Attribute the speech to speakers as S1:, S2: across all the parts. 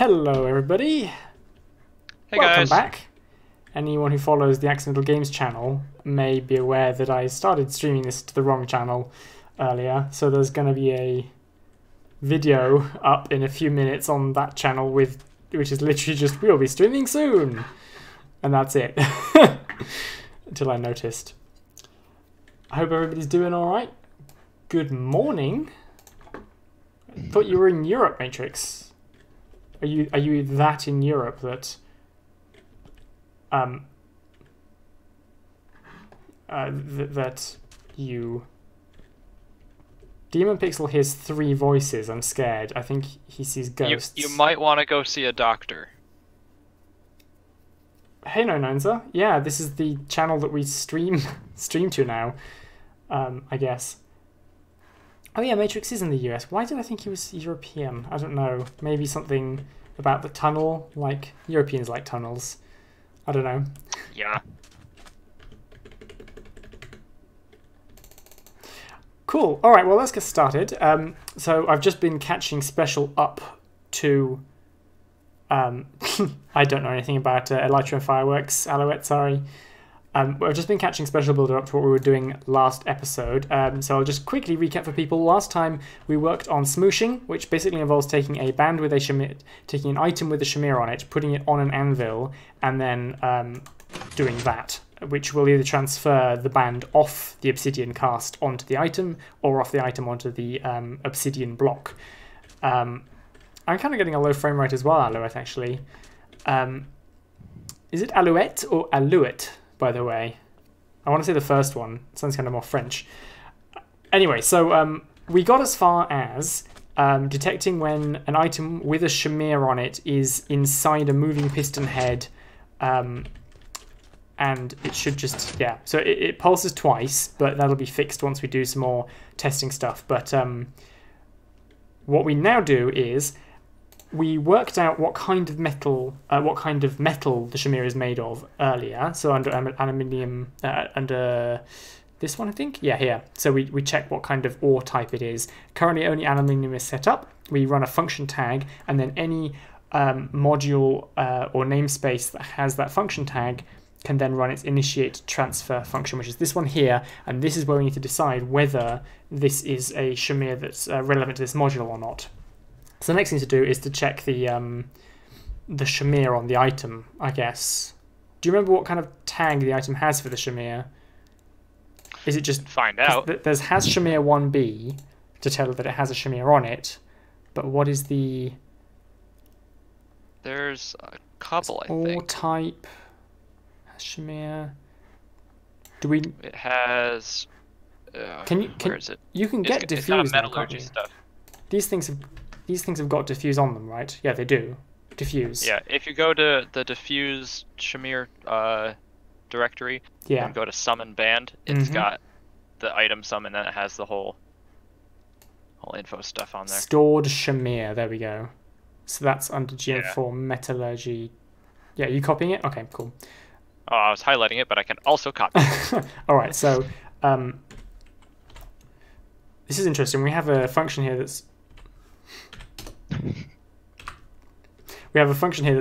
S1: Hello everybody,
S2: Hey
S1: welcome
S2: guys.
S1: back. Anyone who follows the Accidental Games channel may be aware that I started streaming this to the wrong channel earlier, so there's going to be a video up in a few minutes on that channel which is literally just we'll be streaming soon, and that's it. Until I noticed. I hope everybody's doing alright. Good morning. I thought you were in Europe, Matrix. Are you that in Europe that that you Demon Pixel hears 3 voices. I'm scared. I think he sees ghosts.
S2: You might want to go see a doctor.
S1: Hey no Nonza. Yeah, this is the channel that we stream to now. I guess. Oh yeah, Matrix is in the US. Why did I think he was European? I don't know. Maybe something about the tunnel, like Europeans like tunnels. I don't know.
S2: Yeah.
S1: Cool. All right, well, let's get started. So I've just been catching special up to... I don't know anything about Elytra and Fireworks, Alouette, sorry. I've just been catching special builder up to what we were doing last episode. So I'll just quickly recap for people. Last time we worked on smooshing, which basically involves taking a band with a shamir, taking an item with a shamir on it, putting it on an anvil, and then doing that, which will either transfer the band off the obsidian cast onto the item, or off the item onto the obsidian block. I'm kind of getting a low frame rate as well, Alouette, actually. Is it Alouette or Alouette? By the way, I want to say the first one. It sounds kind of more French. Anyway, so we got as far as detecting when an item with a shamir on it is inside a moving piston head, and it should just, yeah. So it pulses twice, but that'll be fixed once we do some more testing stuff. But what we now do is we worked out what kind of metal the shamir is made of earlier. So under aluminium, under this one, I think. Yeah, here. So we check what kind of ore type it is. Currently, only aluminium is set up. We run a function tag, and then any module or namespace that has that function tag can then run its initiate transfer function, which is this one here. And this is where we need to decide whether this is a shamir that's relevant to this module or not. So the next thing to do is to check the shamir on the item, I guess. Do you remember what kind of tag the item has for the shamir? Is it just...
S2: Find out.
S1: There's has shamir 1b to tell that it has a shamir on it, but what is the...
S2: There's a couple, I
S1: ore
S2: think.
S1: type, has shamir... Do we...
S2: It has... where is it?
S1: You can get diffuse
S2: it's not
S1: now, can't
S2: metallurgy
S1: you?
S2: stuff.
S1: These things have got diffuse on them, right? Yeah, they do. Diffuse.
S2: Yeah, if you go to the diffuse shamir directory,
S1: Yeah.
S2: and go to summon band, it's got the item summon, and it has the whole info stuff on there.
S1: Stored shamir, there we go. So that's under GM4
S2: Yeah.
S1: Metallurgy. Yeah, you copying it? Okay, cool.
S2: Oh, I was highlighting it, but I can also copy it.
S1: Alright, so this is interesting. We have a function here that's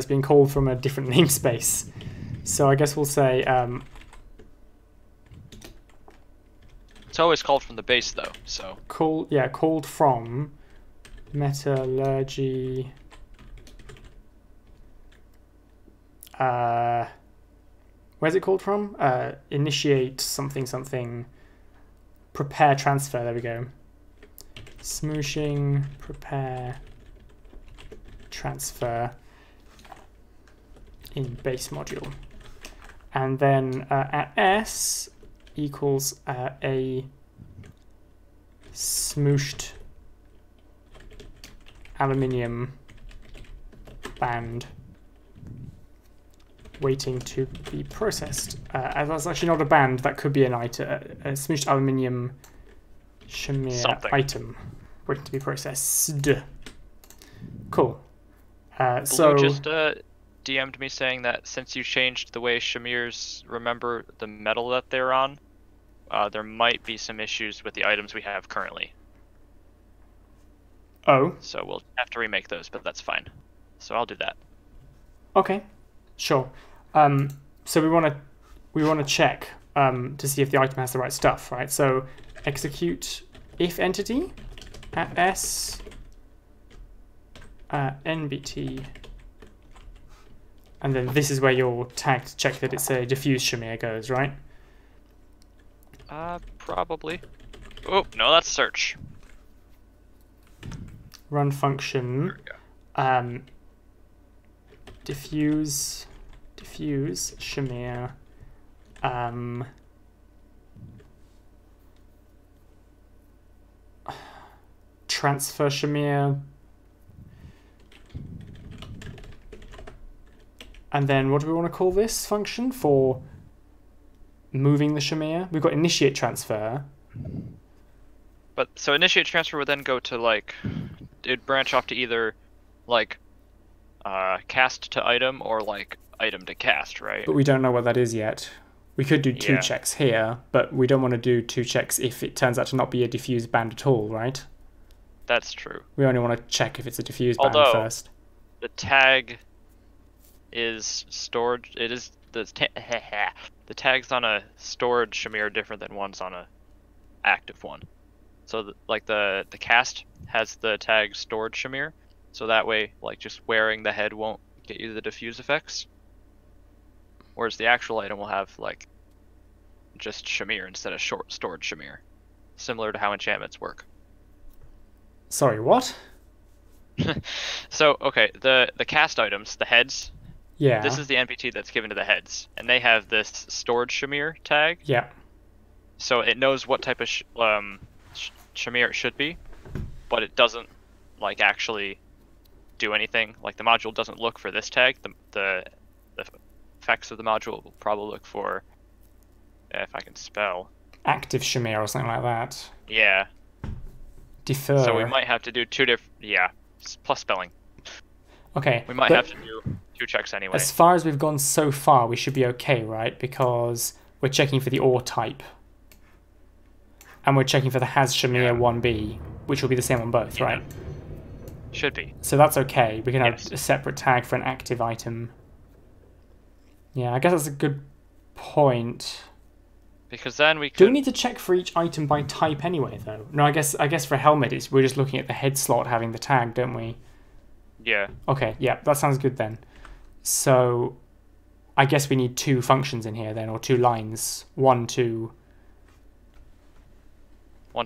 S1: being called from a different namespace. So I guess we'll say
S2: It's always called from the base, though, so...
S1: called from Metallurgy. Where's it called from? Initiate something. Prepare transfer. There we go. Smooshing. Prepare transfer in base module. And then at S equals a smooshed aluminium band waiting to be processed. That's actually not a band, that could be an item, a smooshed aluminium shamir item waiting to be processed. Cool. So
S2: Blue just DM'd me saying that since you changed the way shamirs remember the metal that they're on, there might be some issues with the items we have currently.
S1: Oh.
S2: So we'll have to remake those, but that's fine. So I'll do that.
S1: Okay, sure. So we want to check to see if the item has the right stuff, right? So execute if entity at s nbt, and then this is where your tag to check that it's a diffuse shamir goes, right?
S2: Probably. Oh no, that's search.
S1: Run function. Diffuse shamir. Transfer shamir. And then what do we want to call this function for moving the shamir? We've got initiate transfer.
S2: But so initiate transfer would then go to like, it'd branch off to either like cast to item or like item to cast, right?
S1: But we don't know what that is yet. We could do two checks here, but we don't want to do two checks if it turns out to not be a diffuse band at all, right?
S2: That's true.
S1: We only want to check if it's a diffuse band first.
S2: The tag is stored. It is the tag's on a stored shamir different than one's on a active one. So like the cast has the tag stored shamir, so that way like just wearing the head won't get you the diffuse effects. Whereas the actual item will have like just shamir instead of stored shamir, similar to how enchantments work.
S1: Sorry, what?
S2: So okay, the cast items, the heads.
S1: Yeah.
S2: This is the NPT that's given to the heads, and they have this stored shamir tag.
S1: Yeah.
S2: So it knows what type of shamir it should be, but it doesn't like actually do anything. Like the module doesn't look for this tag. The effects of the module will probably look for, if I can spell,
S1: active shamir or something like that.
S2: Yeah.
S1: Defer.
S2: So we might have to do two different. Yeah, plus spelling.
S1: Okay.
S2: We might have to do two checks anyway.
S1: As far as we've gone so far, we should be okay, right? Because we're checking for the OR type. And we're checking for the has shamir 1b, which will be the same on both, right?
S2: Should be.
S1: So that's okay. We can have a separate tag for an active item. Yeah, I guess that's a good point.
S2: Because then we could...
S1: Do we need to check for each item by type anyway, though? No, I guess for helmet, we're just looking at the head slot having the tag, don't we?
S2: Yeah.
S1: Okay, yeah, that sounds good then. So I guess we need two functions in here then, or two lines. One to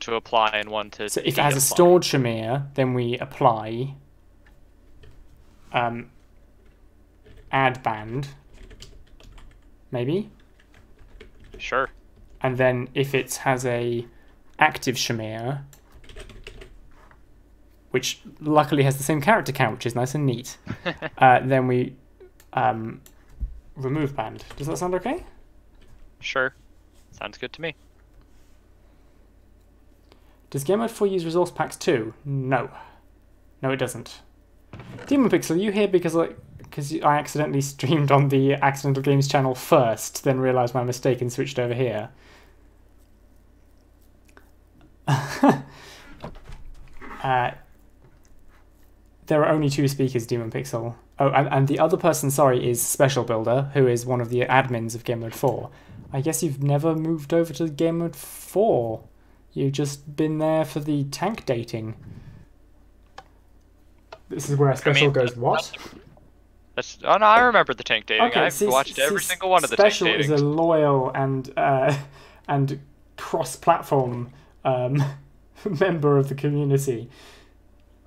S2: apply and one to...
S1: So if it has a stored shamir, then we apply add band, maybe?
S2: Sure.
S1: And then if it has a active shamir, which luckily has the same character count, which is nice and neat, then we remove band. Does that sound okay?
S2: Sure. Sounds good to me.
S1: Does Gamemode 4 use resource packs too? No. No, it doesn't. Demon Pixel, are you here because I accidentally streamed on the Accidental Games channel first, then realised my mistake and switched over here? There are only two speakers, Demon Pixel. Oh, and the other person, sorry, is Special Builder, who is one of the admins of Gamemode 4. I guess you've never moved over to Gamemode 4. You've just been there for the tank dating. This is where Special goes, what?
S2: Oh no, I remember the tank dating.
S1: Okay,
S2: I've watched every single one of the tank datings.
S1: Special is a loyal and cross-platform member of the community.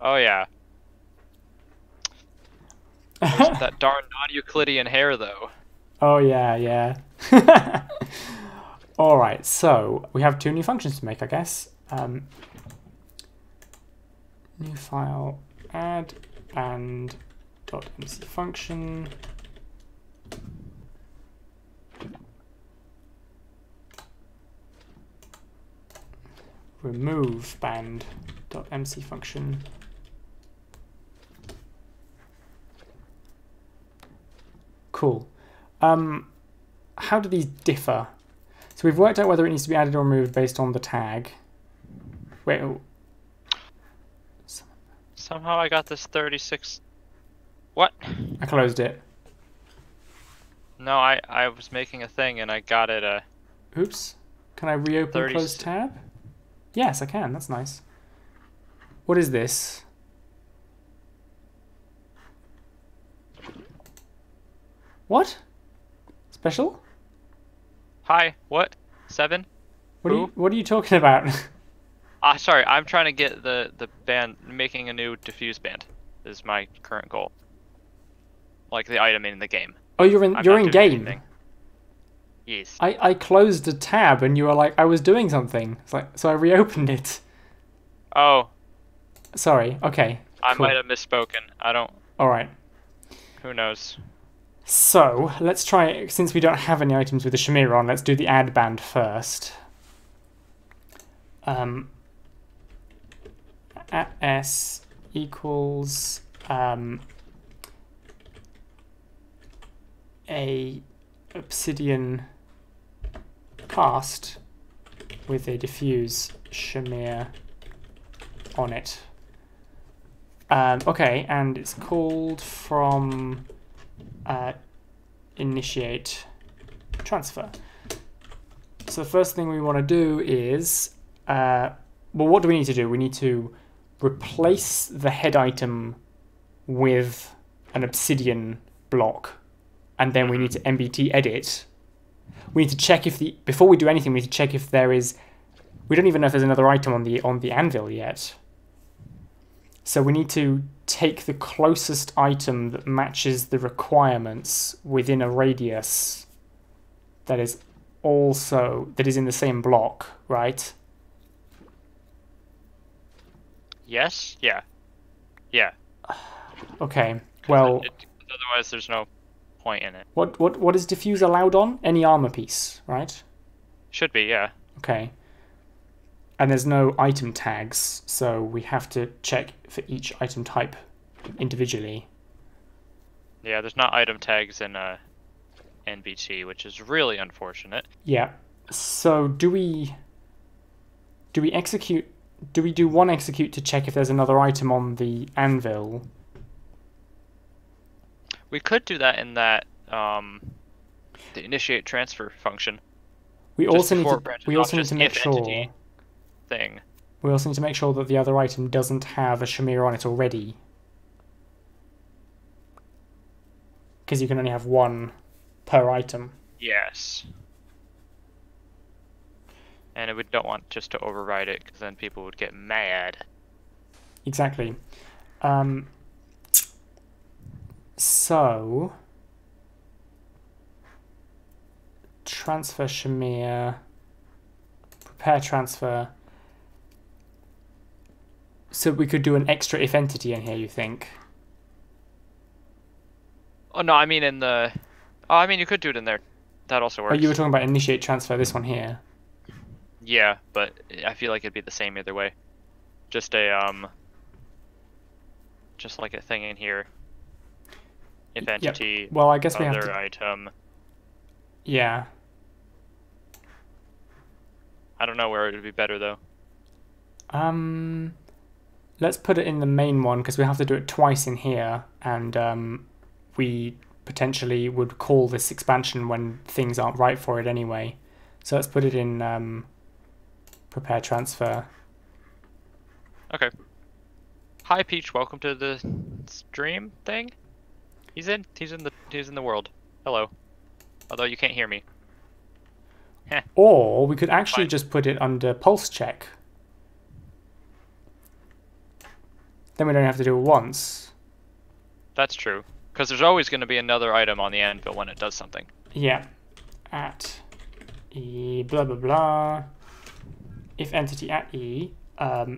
S2: Oh yeah. That darn non-Euclidean hair, though.
S1: Oh yeah. All right, so we have two new functions to make, I guess. New file, add band.mc function. Remove band.mc function. Cool. How do these differ? So we've worked out whether it needs to be added or removed based on the tag. Wait.
S2: Somehow I got this 36. What?
S1: I closed it.
S2: No, I was making a thing and I got it.
S1: Oops. Can I reopen
S2: 30
S1: closed tab? Yes, I can. That's nice. What is this? What? Special?
S2: Hi. What? 7?
S1: What are you talking about?
S2: Sorry. I'm trying to get the band, making a new diffuse band is my current goal. Like the item in the game.
S1: Oh, you're in game.
S2: Anything. Yes.
S1: I closed a tab and you were like, I was doing something. It's like, so I reopened it.
S2: Oh.
S1: Sorry. Okay.
S2: I
S1: Cool.
S2: might have misspoken. I don't.
S1: All right.
S2: Who knows?
S1: So let's try it. Since we don't have any items with the shamir on, let's do the add band first. At s equals a obsidian cast with a diffuse shamir on it. Okay, and it's called from initiate transfer. So the first thing we want to do is, well, what do we need to do? We need to replace the head item with an obsidian block, and then we need to MBT edit. We need to check if before we do anything, we need to check if there is. We don't even know if there's another item on the anvil yet. So we need to take the closest item that matches the requirements within a radius that is in the same block, right?
S2: Yes. Yeah. Yeah.
S1: Okay. Well,
S2: otherwise there's no point in it.
S1: What is diffuse allowed on? Any armor piece, right?
S2: Should be, yeah.
S1: Okay. And there's no item tags, so we have to check for each item type individually.
S2: Yeah, there's not item tags in NBT, which is really unfortunate.
S1: Yeah. So do we execute? Do we do one execute to check if there's another item on the anvil?
S2: We could do that in that the initiate transfer function.
S1: We also need to make sure.
S2: Thing.
S1: We also need to make sure that the other item doesn't have a shamir on it already, because you can only have one per item.
S2: Yes. And we don't want just to override it, because then people would get mad.
S1: Exactly. So transfer shamir, prepare transfer. So we could do an extra if entity in here, you think?
S2: Oh no, I mean in the. Oh, I mean you could do it in there. That also works.
S1: Oh, you were talking about initiate transfer. This one here.
S2: Yeah, but I feel like it'd be the same either way. Just like a thing in here. If entity.
S1: Yep. Well, I guess we have
S2: other
S1: to.
S2: Item.
S1: Yeah.
S2: I don't know where it would be better though.
S1: Let's put it in the main one because we have to do it twice in here, and we potentially would call this expansion when things aren't right for it anyway. So let's put it in prepare transfer.
S2: Okay. Hi Peach, welcome to the stream thing. He's in the world. Hello. Although you can't hear me. Heh.
S1: Or we could actually just put it under pulse check. Then we don't have to do it once.
S2: That's true. Because there's always going to be another item on the anvil when it does something.
S1: Yeah. At E blah blah blah. If entity at E.
S2: Type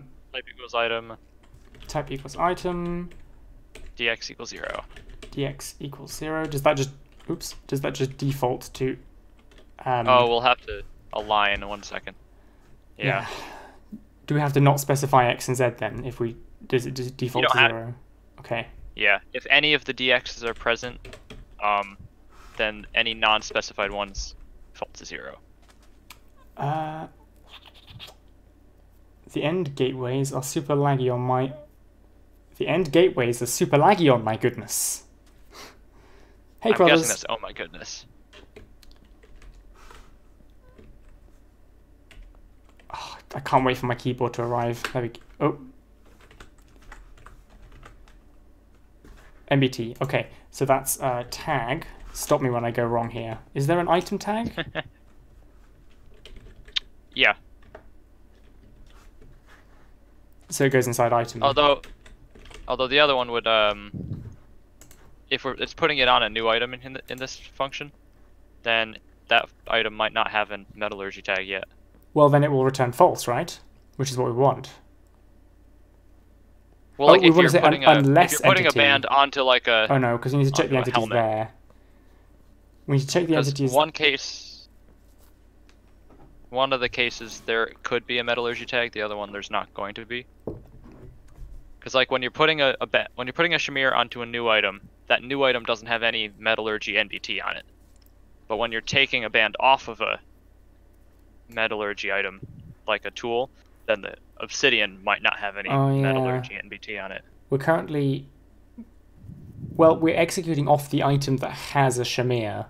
S2: equals item.
S1: Type equals item.
S2: Dx equals 0.
S1: Dx equals 0. Does that just default to...
S2: oh, we'll have to align in 1 second. Yeah.
S1: Do we have to not specify X and Z then? If we... Does it default to 0? Okay.
S2: Yeah. If any of the DXs are present, then any non-specified ones default to 0.
S1: The end gateways are super laggy on my... The end gateways are super laggy on my goodness. Hey,
S2: I'm
S1: brothers.
S2: guessing that's, oh my goodness.
S1: Oh, I can't wait for my keyboard to arrive. There we go. Oh. MBT. Okay, so that's tag. Stop me when I go wrong here. Is there an item tag?
S2: Yeah.
S1: So it goes inside item.
S2: Although the other one would if it's putting it on a new item in this function, then that item might not have a metallurgy tag yet.
S1: Well, then it will return false, right? Which is what we want.
S2: Well, like
S1: we
S2: if
S1: want to
S2: you're
S1: say
S2: putting
S1: unless
S2: if you're putting
S1: entity.
S2: a band onto like a
S1: Oh no, because we need to check the
S2: onto a
S1: entities
S2: helmet.
S1: there. We need to check the entities.
S2: One of the cases there could be a metallurgy tag, the other one there's not going to be. Because like when you're putting when you're putting a shamir onto a new item, that new item doesn't have any metallurgy NBT on it. But when you're taking a band off of a metallurgy item, like a tool, then the obsidian might not have any metallurgy NBT on it.
S1: We're currently... Well, we're executing off the item that has a shamir.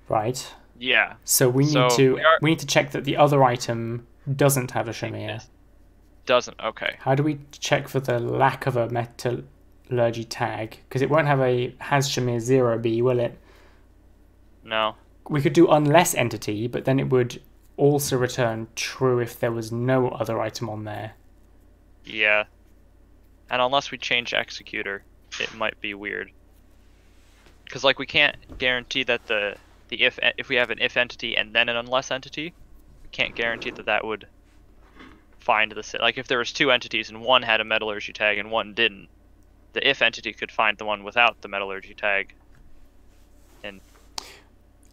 S1: Right?
S2: Yeah.
S1: So we need to check that the other item doesn't have a shamir.
S2: Doesn't, okay.
S1: How do we check for the lack of a metallurgy tag? Because it won't have a has shamir 0b, will it?
S2: No.
S1: We could do unless entity, but then it would also return true if there was no other item on there.
S2: Yeah. And unless we change executor, it might be weird. Because like we can't guarantee that the if we have an if entity and then an unless entity, we can't guarantee that that would find the like if there was two entities and one had a metallurgy tag and one didn't, the if entity could find the one without the metallurgy tag. And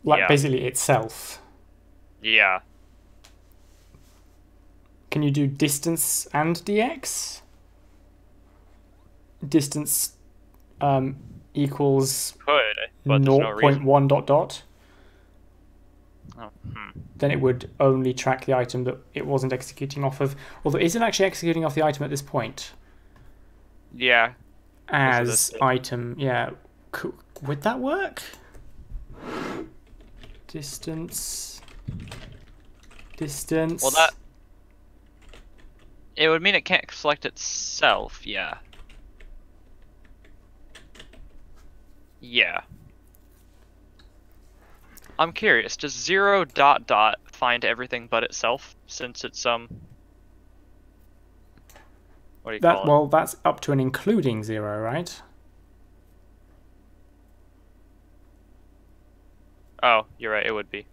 S1: like basically itself.
S2: Yeah.
S1: Can you do distance and dx? Distance equals
S2: but
S1: 0.1 dot dot.
S2: Oh,
S1: Then it would only track the item that it wasn't executing off of. Although, is it actually executing off the item at this point?
S2: Yeah.
S1: As item, yeah. Would that work? Distance.
S2: Well, that... It would mean it can't select itself, yeah. Yeah. I'm curious, does 0 dot dot find everything but itself, since it's what do you call it?
S1: Well, that's up to and including 0, right?
S2: Oh, you're right, it would be.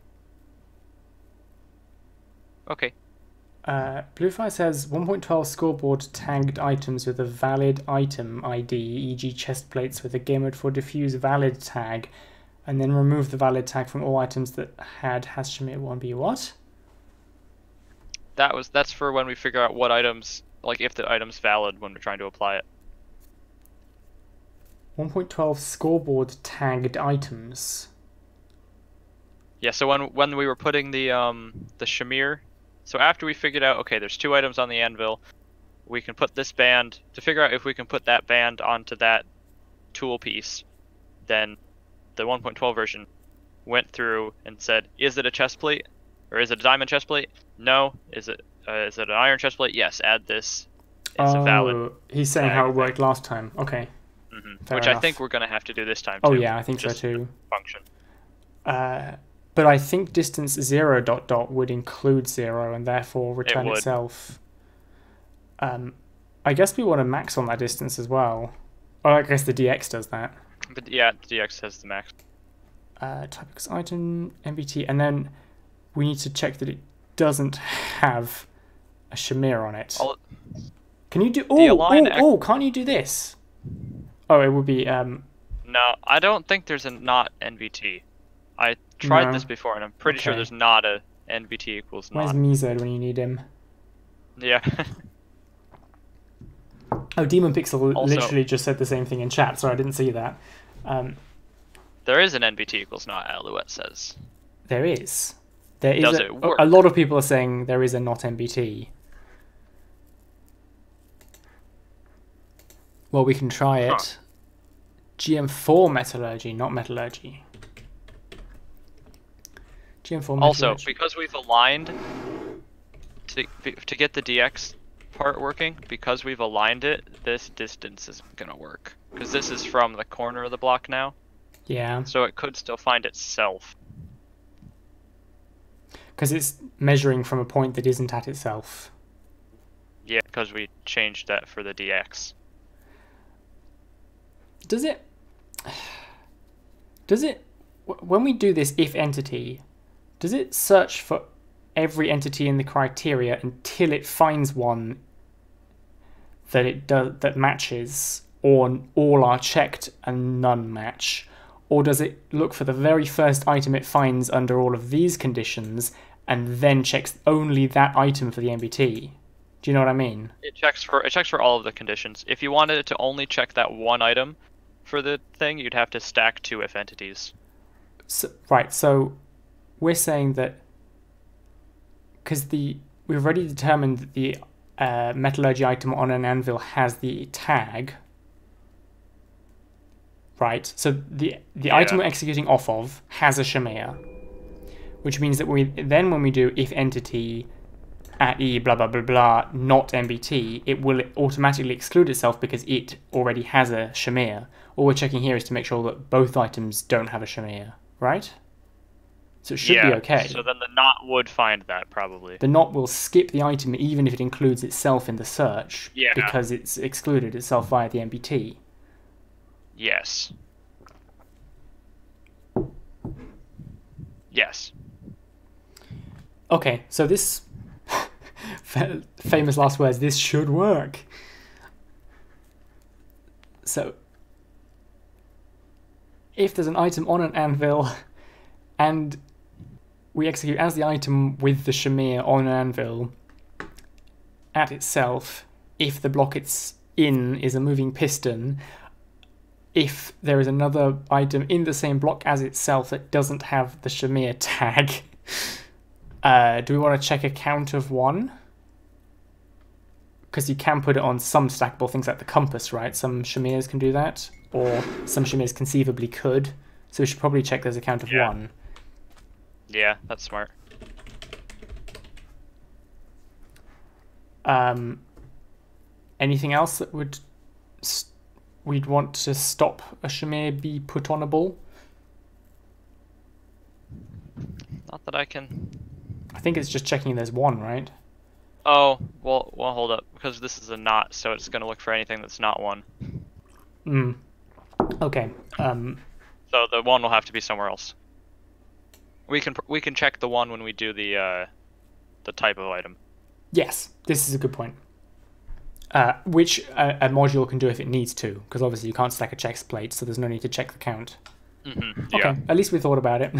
S2: Okay.
S1: Bluefire says 1.12 scoreboard tagged items with a valid item ID, e.g. chest plates with a Gamemode for diffuse valid tag, and then remove the valid tag from all items that has shamir 1b. What?
S2: That's for when we figure out what items, like if the item's valid when we're trying to apply it.
S1: 1.12 scoreboard tagged items.
S2: Yeah, so when we were putting the shamir, so after we figured out, okay, there's two items on the anvil, we can put this band, to figure out if we can put that band onto that tool piece, then the 1.12 version went through and said, is it a chest plate? Or is it a diamond chest plate? No. Is it an iron chest plate? Yes, add this. It's a valid.
S1: He's saying how it worked last time. Okay.
S2: Which enough. I think we're going to have to do this time too.
S1: Oh yeah, I think so too.
S2: Function.
S1: But I think distance 0 dot dot would include 0 and therefore return itself. I guess we want to max on that distance as well. Or I guess the DX does that.
S2: But yeah, the DX has the max.
S1: Typex item, MBT, and then we need to check that it doesn't have a shamir on it. Can you do... Oh, can't you do this? Oh, it would be...
S2: No, I don't think there's a not NVT. I tried this before, and I'm pretty sure there's not a NVT equals not.
S1: Where's Mizod when you need him?
S2: Yeah.
S1: Oh, Demon Pixel literally just said the same thing in chat, so I didn't see that.
S2: There is an NVT equals not, Alouette says.
S1: There is. There is.
S2: Does it work?
S1: A lot of people are saying there is a not NVT. Well, we can try it. GM4 Metallurgy, not Metallurgy. GM4 Metallurgy.
S2: Also, because we've aligned to get the DX part working, because we've aligned it, this distance isn't gonna work. Because this is from the corner of the block now.
S1: Yeah.
S2: So it could still find itself.
S1: Because it's measuring from a point that isn't at itself.
S2: Yeah, because we changed that for the DX.
S1: Does it, when we do this if entity, does it search for every entity in the criteria until it finds one that matches, or all are checked and none match? Or does it look for the very first item it finds under all of these conditions and then checks only that item for the MBT? Do you know what I mean? It
S2: checks for all of the conditions. If you wanted it to only check that one item for the thing, you'd have to stack 2 if entities.
S1: So, right, so we're saying that because we've already determined that the metallurgy item on an anvil has the tag. Right, so the item we're executing off of has a shamir, which means that when we do if entity at E blah blah blah blah not MBT, it will automatically exclude itself because it already has a shamir. All we're checking here is to make sure that both items don't have a shamir, right? So it should be okay.
S2: So then the not would find that probably.
S1: The not will skip the item even if it includes itself in the search, because it's excluded itself via the MBT.
S2: Yes. Yes.
S1: Okay, so this famous last words, this should work. So if there's an item on an anvil and we execute as the item with the shamir on an anvil at itself, if the block it's in is a moving piston, if there is another item in the same block as itself that doesn't have the shamir tag, do we want to check a count of 1? Because you can put it on some stackable things like the compass, right? Some shamirs can do that, or some shamirs conceivably could. So we should probably check there's a count of 1.
S2: Yeah, that's smart.
S1: Anything else that we'd want to stop a shamir be put onable?
S2: Not that I can.
S1: I think it's just checking there's 1, right?
S2: Oh, well, hold up, because this is a not, so it's going to look for anything that's not 1.
S1: Okay.
S2: So the 1 will have to be somewhere else. We can check the 1 when we do the type of item.
S1: Yes, this is a good point. Which a module can do if it needs to, because obviously you can't stack a checks plate, so there's no need to check the count. Okay, at least we thought about it.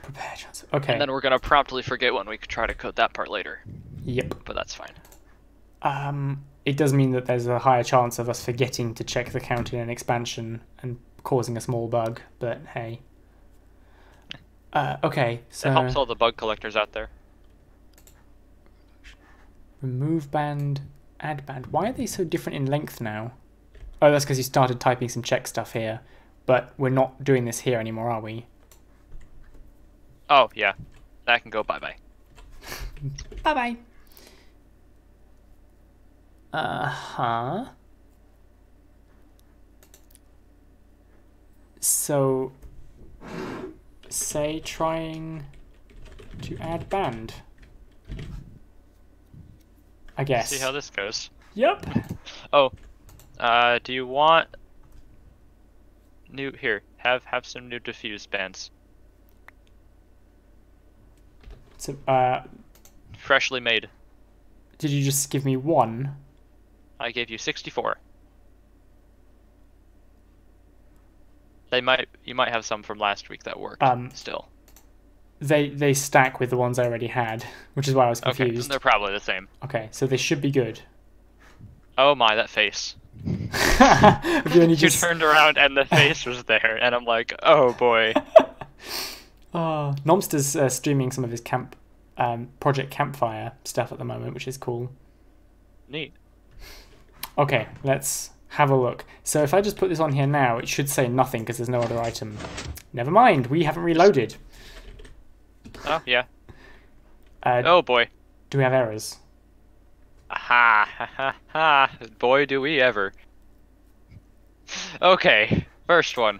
S1: Prepare chance. Okay.
S2: And then we're gonna promptly forget when we could try to code that part later.
S1: Yep.
S2: But that's fine.
S1: It does mean that there's a higher chance of us forgetting to check the count in an expansion and causing a small bug, but hey. Okay, so...
S2: It helps all the bug collectors out there.
S1: Remove band, add band. Why are they so different in length now? Oh, that's because you started typing some check stuff here, but we're not doing this here anymore, are we?
S2: Oh, yeah. That can go bye-bye.
S1: Bye-bye. Uh-huh. So, say trying to add band. I guess.
S2: See how this goes.
S1: Yep.
S2: Oh, do you want new here? Have some new diffuse bands.
S1: So,
S2: freshly made.
S1: Did you just give me 1?
S2: I gave you 64. You might have some from last week that worked still.
S1: They stack with the ones I already had, which is why I was confused.
S2: Okay, they're probably the same.
S1: Okay, so they should be good.
S2: Oh my, that face.
S1: You
S2: turned around and the face was there, and I'm like, oh boy.
S1: Nomster's streaming some of his Project Campfire stuff at the moment, which is cool.
S2: Neat.
S1: Okay, let's have a look. So if I just put this on here now, it should say nothing because there's no other item. Never mind, we haven't reloaded.
S2: Oh, yeah.
S1: Oh
S2: boy.
S1: Do we have errors?
S2: Aha, ha ha ha. Boy, do we ever. Okay, first one.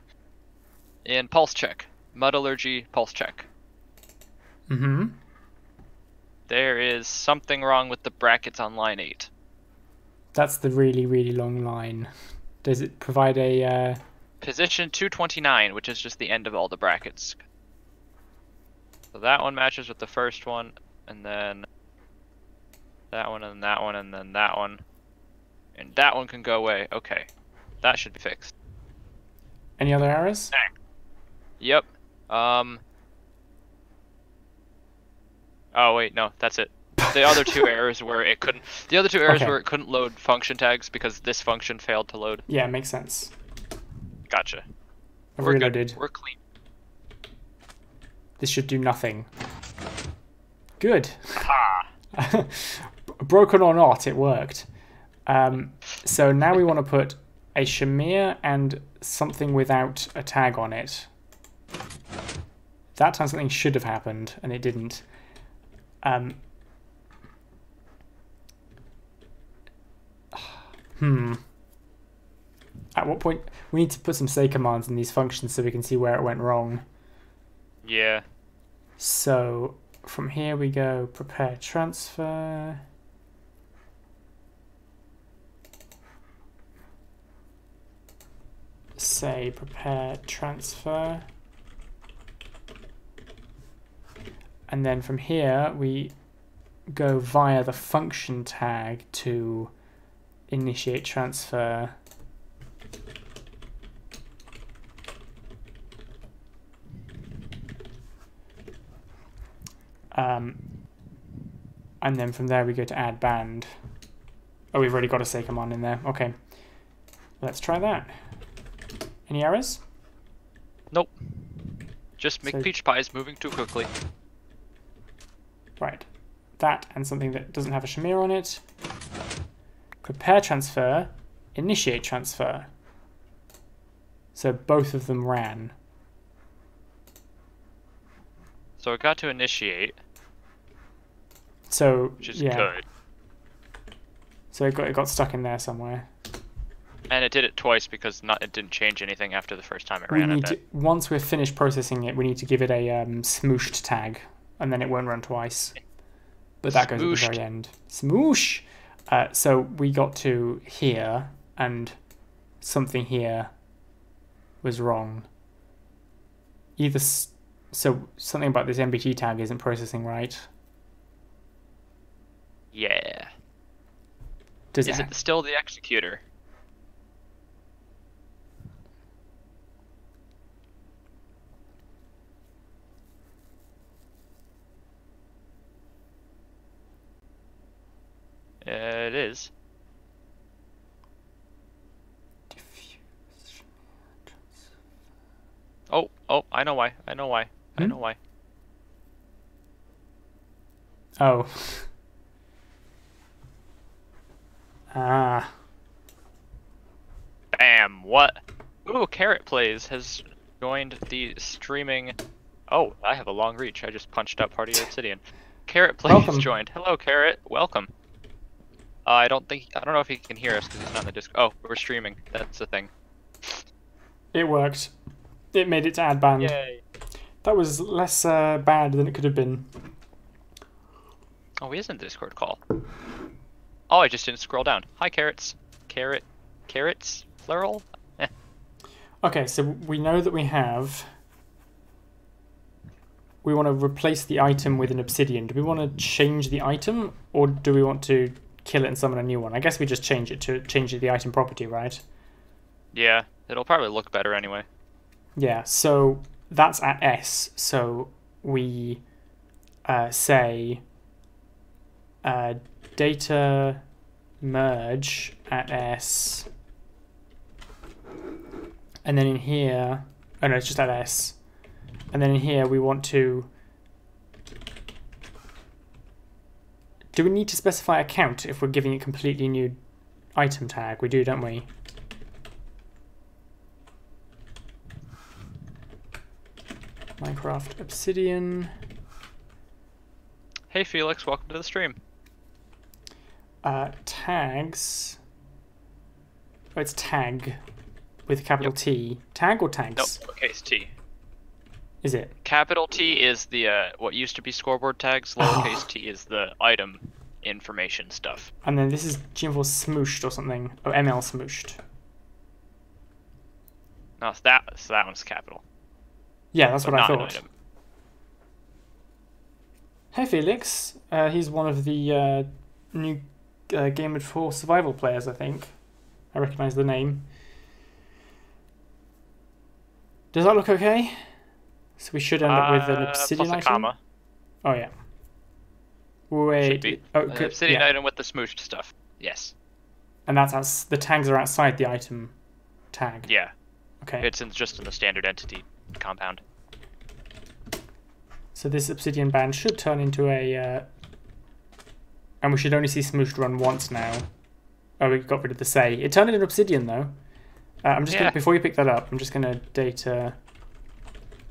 S2: In pulse check. Metallurgy pulse check.
S1: Mm-hmm.
S2: There is something wrong with the brackets on line 8.
S1: That's the really, really long line. Does it provide a...
S2: Position 229, which is just the end of all the brackets. So that one matches with the first one, and then that one, and that one, and then that one. And that one can go away. Okay. That should be fixed.
S1: Any other errors?
S2: Yep. Oh, wait, no, that's it. The other two errors were it couldn't. The other two errors were it couldn't load function tags because this function failed to load.
S1: Yeah, makes sense.
S2: Gotcha.
S1: I've
S2: We're
S1: reloaded.
S2: good. We're clean.
S1: This should do nothing. Good.
S2: Aha.
S1: Broken or not, it worked. So now we want to put a shamir and something without a tag on it. That time something should have happened, and it didn't. At what point we need to put some say commands in these functions so we can see where it went wrong.
S2: Yeah.
S1: So from here we go prepare transfer. Say prepare transfer. And then from here we go via the function tag to initiate transfer. And then from there we go to add band. Oh, we've already got a say command in there. Okay. Let's try that. Any errors?
S2: Nope. Just
S1: So-
S2: McPeach Pie is moving too quickly.
S1: Right. That and something that doesn't have a shamir on it. Prepare transfer, initiate transfer. So both of them ran.
S2: So it got to initiate,
S1: So
S2: which is
S1: yeah.
S2: good.
S1: So it got stuck in there somewhere.
S2: And it did it twice because it didn't change anything after the first time it
S1: We
S2: ran
S1: need
S2: it.
S1: to, once we're finished processing it, we need to give it a smooshed tag, and then it won't run twice. But that goes at the
S2: Smooshed.
S1: very end. Smoosh. So we got to here, and something here was wrong. Either so something about this MBT tag isn't processing right.
S2: Yeah.
S1: Does
S2: Is it still the executor? It is. Oh, I know why. I know why. I know why.
S1: Oh. Ah.
S2: Bam, what? Ooh, Carrot Plays has joined the streaming... Oh, I have a long reach. I just punched out part of your obsidian. Carrot Plays
S1: Welcome.
S2: joined. Hello, Carrot. Welcome. I don't know if he can hear us because he's not in the Discord. Oh, we're streaming. That's the thing.
S1: It worked. It made it to add band.
S2: Yay.
S1: That was less bad than it could have been.
S2: Oh, he is in the Discord call. Oh, I just didn't scroll down. Hi, Carrots. Carrots? Plural? Eh.
S1: Okay, so we know that we want to replace the item with an obsidian. Do we want to change the item, or do we want to kill it and summon a new one? I guess we just change the item property, right?
S2: Yeah, it'll probably look better anyway.
S1: Yeah, so that's at S. So we say data merge at S. And then in here, oh no, it's just at S. And then in here we want to, do we need to specify a count if we're giving it a completely new item tag? We do, don't we? Minecraft Obsidian.
S2: Hey Felix, welcome to the stream.
S1: Tags. Oh, it's tag with capital T. Tag or tags?
S2: Nope, lowercase t.
S1: Is it?
S2: Capital T is the what used to be scoreboard tags. Lowercase t is the item information stuff.
S1: And then this is GM for smooshed or something. Oh, ML smooshed.
S2: No, so that one's capital.
S1: Yeah, that's
S2: But
S1: what I
S2: not an
S1: thought.
S2: item.
S1: Hey Felix, he's one of the new Gamemode 4 survival players, I think. I recognise the name. Does that look okay? So we should end up with an obsidian
S2: plus a
S1: item.
S2: comma.
S1: Oh yeah. Wait.
S2: Should be.
S1: Oh,
S2: An obsidian item with the smooshed stuff. Yes.
S1: And that's the tags are outside the item tag.
S2: Yeah.
S1: Okay.
S2: It's just in the standard entity compound.
S1: So this obsidian band should turn into a... and we should only see Smooshed run once now. Oh, we got rid of the say. It turned into obsidian, though. I'm just gonna, before you pick that up, I'm just going to data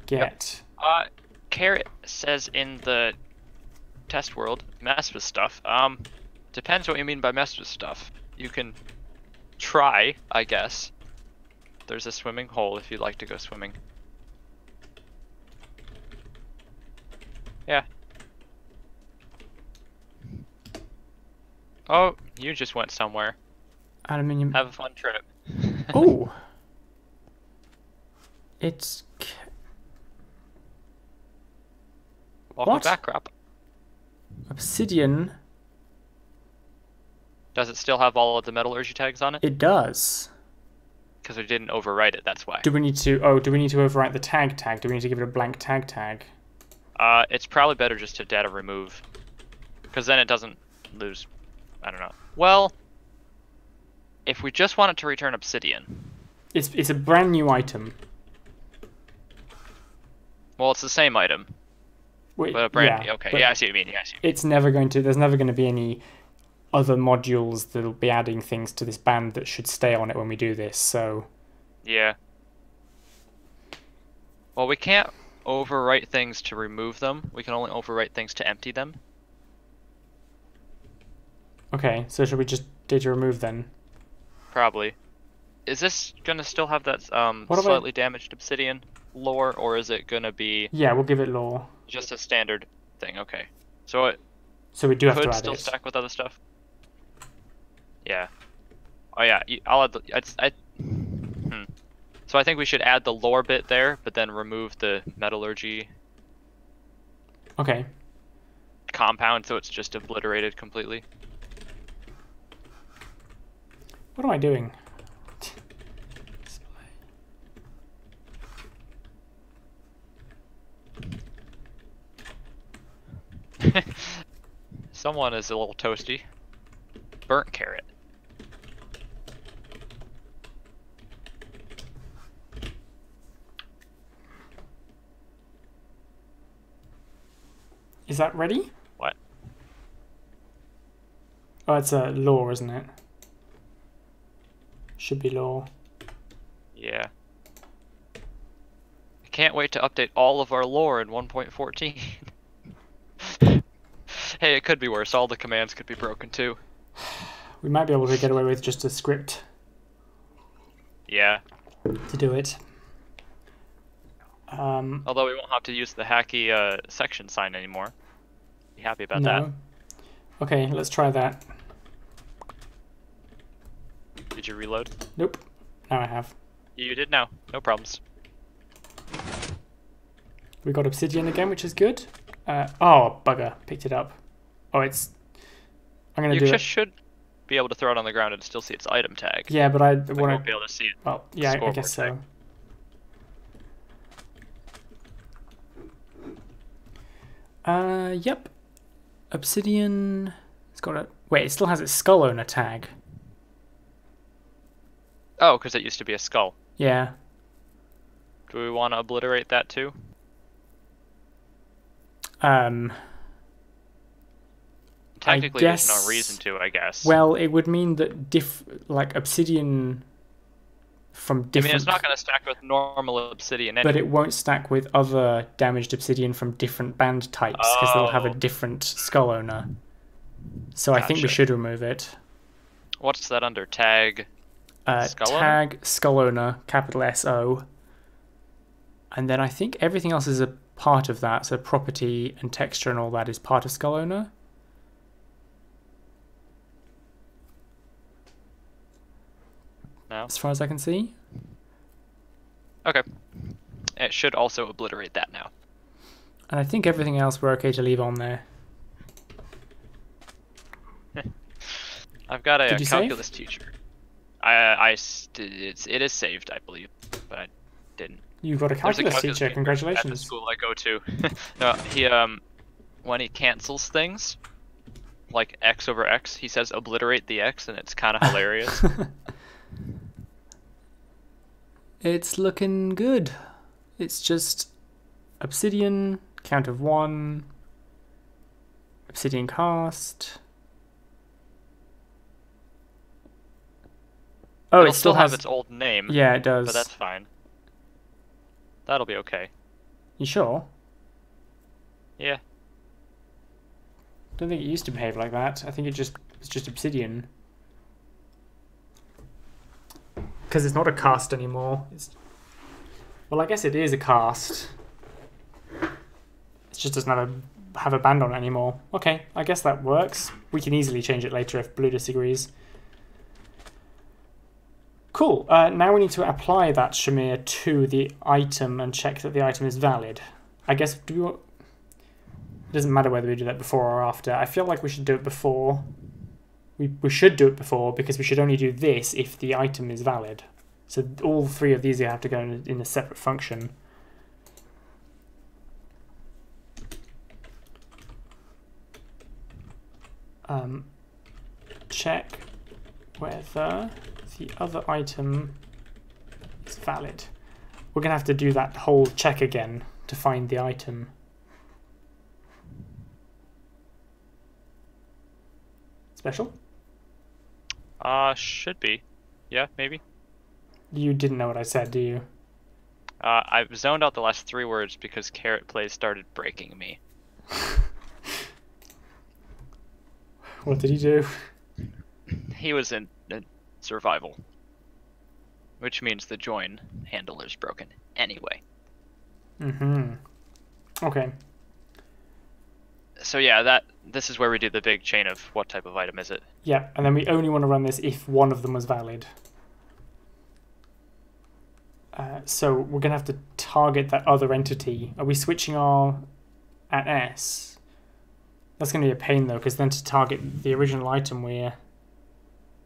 S1: get...
S2: Carrot says in the test world, mess with stuff. Depends what you mean by mess with stuff. You can try, I guess. There's a swimming hole if you'd like to go swimming. Yeah. Oh, you just went somewhere.
S1: Aluminium...
S2: Have a fun trip.
S1: Oh! It's...
S2: Welcome
S1: What?
S2: back, Crop.
S1: Obsidian...
S2: Does it still have all of the metallurgy tags on it?
S1: It does.
S2: Because we didn't overwrite it, that's why.
S1: Do we need to... Oh, do we need to overwrite the tag tag? Do we need to give it a blank tag?
S2: It's probably better just to data remove. Because then it doesn't lose... I don't know. Well, if we just want it to return obsidian...
S1: It's a brand new item.
S2: Well, it's the same item.
S1: Wait,
S2: But a brand...
S1: yeah,
S2: okay,
S1: but
S2: yeah, I see what you mean. Yeah, I see what you mean.
S1: it's never going to... There's never going to be any other modules that'll be adding things to this band that should stay on it when we do this, so...
S2: Yeah. Well, we can't overwrite things to remove them. We can only overwrite things to empty them.
S1: Okay, so should we just data remove then?
S2: Probably. Is this gonna still have that slightly damaged obsidian lore, or is it gonna be
S1: Yeah, we'll give it lore.
S2: just a standard thing? Okay. So it
S1: So we do have to
S2: could
S1: add
S2: still
S1: it.
S2: stack with other stuff. Yeah. Oh yeah. I'll add the. So I think we should add the lore bit there, but then remove the metallurgy
S1: Okay.
S2: compound, so it's just obliterated completely.
S1: What am I doing?
S2: Someone is a little toasty. Burnt carrot.
S1: Is that ready?
S2: What?
S1: Oh, it's a lore, isn't it? Should be lore.
S2: Yeah. I can't wait to update all of our lore in 1.14. Hey, it could be worse. All the commands could be broken too.
S1: We might be able to get away with just a script
S2: Yeah.
S1: to do it.
S2: Although we won't have to use the hacky section sign anymore. Be happy about that.
S1: No. Okay, let's try that.
S2: Did you reload?
S1: Nope. Now I have.
S2: You did now. No problems.
S1: We got obsidian again, which is good. Oh, bugger. Picked it up. Oh, it's... I'm going to
S2: You
S1: do
S2: just
S1: it.
S2: should be able to throw it on the ground and still see its item tag.
S1: Yeah, but I
S2: You
S1: want
S2: won't be
S1: to...
S2: able to see it.
S1: Well, yeah, I
S2: Scoreboard
S1: guess
S2: tag.
S1: so. Yep. Obsidian... It's got a... Wait, it still has its skull owner tag.
S2: Oh, because it used to be a skull.
S1: Yeah.
S2: Do we want to obliterate that too? Technically,
S1: guess...
S2: there's no reason to, I guess.
S1: Well, it would mean that like obsidian from
S2: I
S1: different...
S2: mean, it's not going to stack with normal obsidian anyway.
S1: But it won't stack with other damaged obsidian from different band types, because they'll have a different skull owner. So I think we
S2: Gotcha.
S1: should remove it.
S2: What's that under? Tag? Skull owner?
S1: Tag skull owner, capital SO. And then I think everything else is a part of that. So property and texture and all that is part of skull owner.
S2: No.
S1: As far as I can see.
S2: Okay. It should also obliterate that now.
S1: And I think everything else we're okay to leave on there.
S2: I've got a
S1: Did you
S2: calculus teacher. It is saved, I believe, but I didn't.
S1: You've got a calculus teacher.
S2: At the
S1: Congratulations.
S2: school I go to. No, he when he cancels things, like x over x, he says obliterate the x, and it's kind of hilarious.
S1: It's looking good. It's just obsidian, count of 1, obsidian cast. Oh,
S2: It'll
S1: it still
S2: have
S1: has
S2: its old name.
S1: Yeah, it does.
S2: But that's fine. That'll be okay.
S1: You sure?
S2: Yeah.
S1: Don't think it used to behave like that. I think it's just obsidian. Because it's not a cast anymore. Well, I guess it is a cast. It just doesn't have a band on it anymore. Okay, I guess that works. We can easily change it later if Blue disagrees. Cool. Now we need to apply that shamir to the item and check that the item is valid. I guess it doesn't matter whether we do that before or after. I feel like we should do it before. We should do it before because we should only do this if the item is valid. So all 3 of these have to go in a separate function. Check whether the other item is valid. We're going to have to do that whole check again to find the item. Special?
S2: Should be. Yeah, maybe.
S1: You didn't know what I said, do you?
S2: I've zoned out the last 3 words because Carrot Plays started breaking me.
S1: What did he do?
S2: He was in survival. Which means the join handler's broken anyway.
S1: Mm-hmm. Okay.
S2: So yeah, this is where we do the big chain of what type of item is it.
S1: Yeah, and then we only want to run this if one of them was valid. So we're going to have to target that other entity. Are we switching our at S? That's going to be a pain though, because then to target the original item we're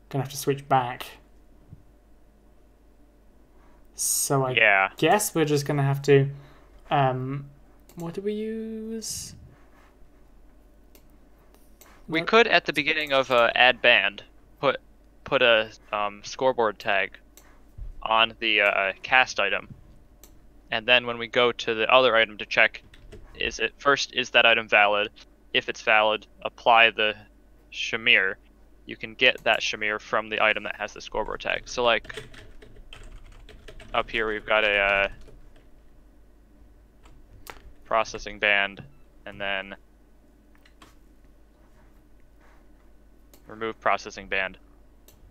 S1: going to have to switch back. So I guess we're just going to have to... what do we use?
S2: We could, at the beginning of add band, put a scoreboard tag on the cast item, and then when we go to the other item to check, is that item valid? If it's valid, apply the shamir. You can get that shamir from the item that has the scoreboard tag. So like up here we've got a processing band, and then remove processing band.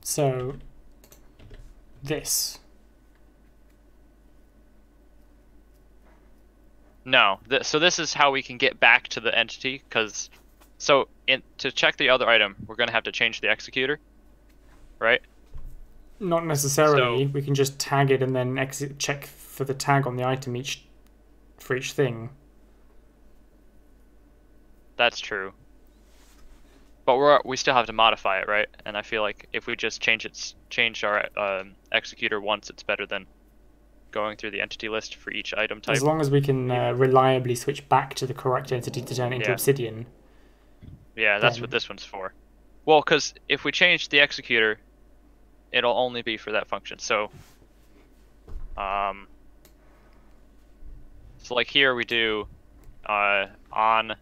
S1: So this.
S2: No, so this is how we can get back to the entity, because to check the other item, we're going to have to change the executor, right?
S1: Not necessarily. We can just tag it and then check for the tag on the item for each thing.
S2: That's true. But we still have to modify it, right? And I feel like if we just change our executor once, it's better than going through the entity list for each item type.
S1: As long as we can reliably switch back to the correct entity to turn it into obsidian.
S2: Yeah, that's what this one's for. Well, because if we change the executor, it'll only be for that function. So, so like here we do on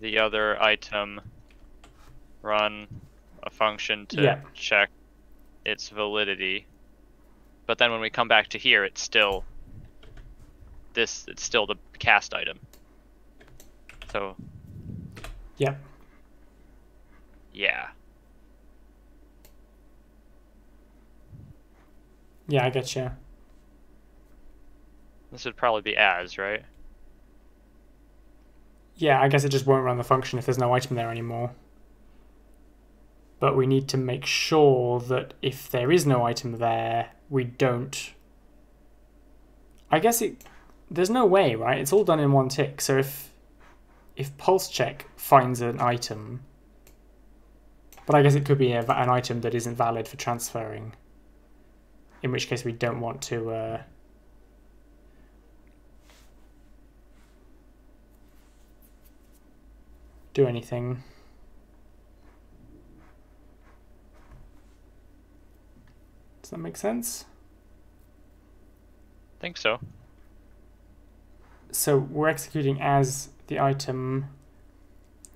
S2: the other item, run a function to check its validity. but then when we come back to here, it's still this. It's still the cast item. So.
S1: Yep.
S2: Yeah.
S1: Yeah, I get you.
S2: This would probably be as, right?
S1: Yeah, I guess it just won't run the function if there's no item there anymore. But we need to make sure that if there is no item there, we don't... I guess there's no way, right? It's all done in one tick. So if pulse check finds an item, but I guess it could be an item that isn't valid for transferring, in which case we don't want to do anything. Does that make sense?
S2: I think so.
S1: So we're executing as the item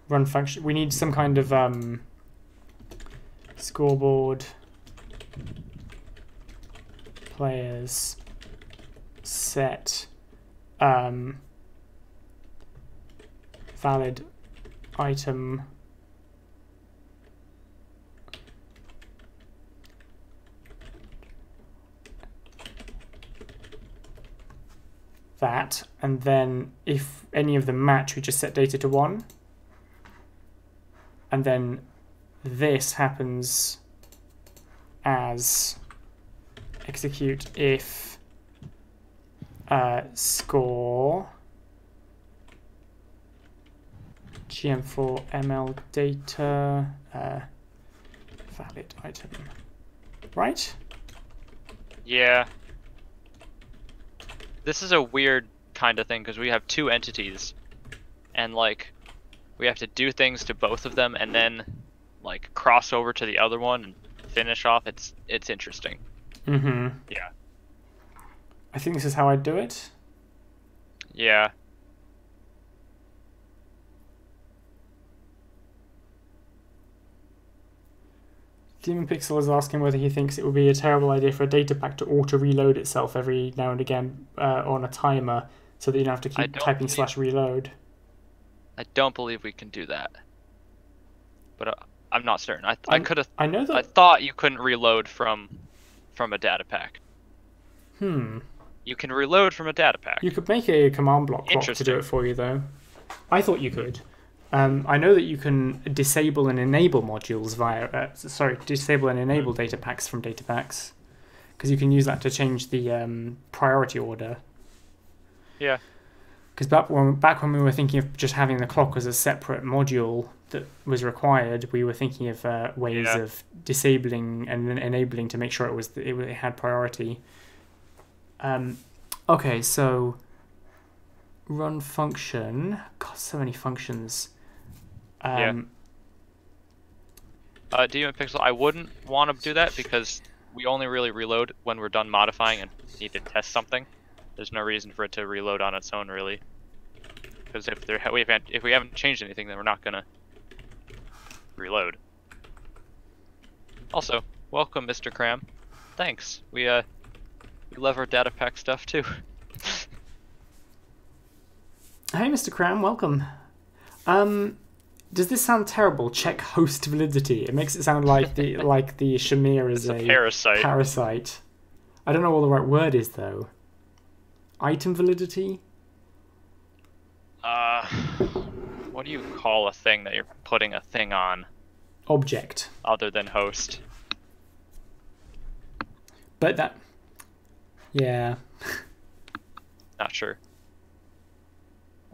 S1: run function. We need some kind of scoreboard players set valid item that, and then if any of them match, we just set data to 1, and then this happens as execute if score gm4 ml data valid item, right?
S2: Yeah. This is a weird kind of thing because we have two entities, and like we have to do things to both of them and then like cross over to the other one and finish off. It's interesting.
S1: Mm-hmm.
S2: Yeah.
S1: I think this is how I'd do it.
S2: Yeah.
S1: Demon Pixel is asking whether he thinks it would be a terrible idea for a data pack to auto-reload itself every now and again on a timer, so that you don't have to keep typing /reload.
S2: I don't believe we can do that, but I'm not certain. I could have.
S1: I know that.
S2: I thought you couldn't reload from a data pack. You can reload from a data pack.
S1: You could make a command block clock to do it for you, though. I thought you could. I know that you can disable and enable modules via... disable and enable data packs from data packs, because you can use that to change the priority order.
S2: Yeah.
S1: Because back when we were thinking of just having the clock as a separate module that was required, we were thinking of ways of disabling and then enabling to make sure it had priority. Okay, so run function. God, so many functions.
S2: Demon Pixel, I wouldn't want to do that because we only really reload when we're done modifying and need to test something. There's no reason for it to reload on its own, really. Because if we haven't changed anything, then we're not gonna reload. Also, welcome, Mr. Cram. Thanks. We love our data pack stuff too.
S1: Hey, Mr. Cram, welcome. Does this sound terrible? Check host validity. It makes it sound like the shamir is a parasite. I don't know what the right word is though. Item validity?
S2: What do you call a thing that you're putting a thing on?
S1: Object.
S2: Other than host.
S1: But that... Yeah.
S2: Not sure.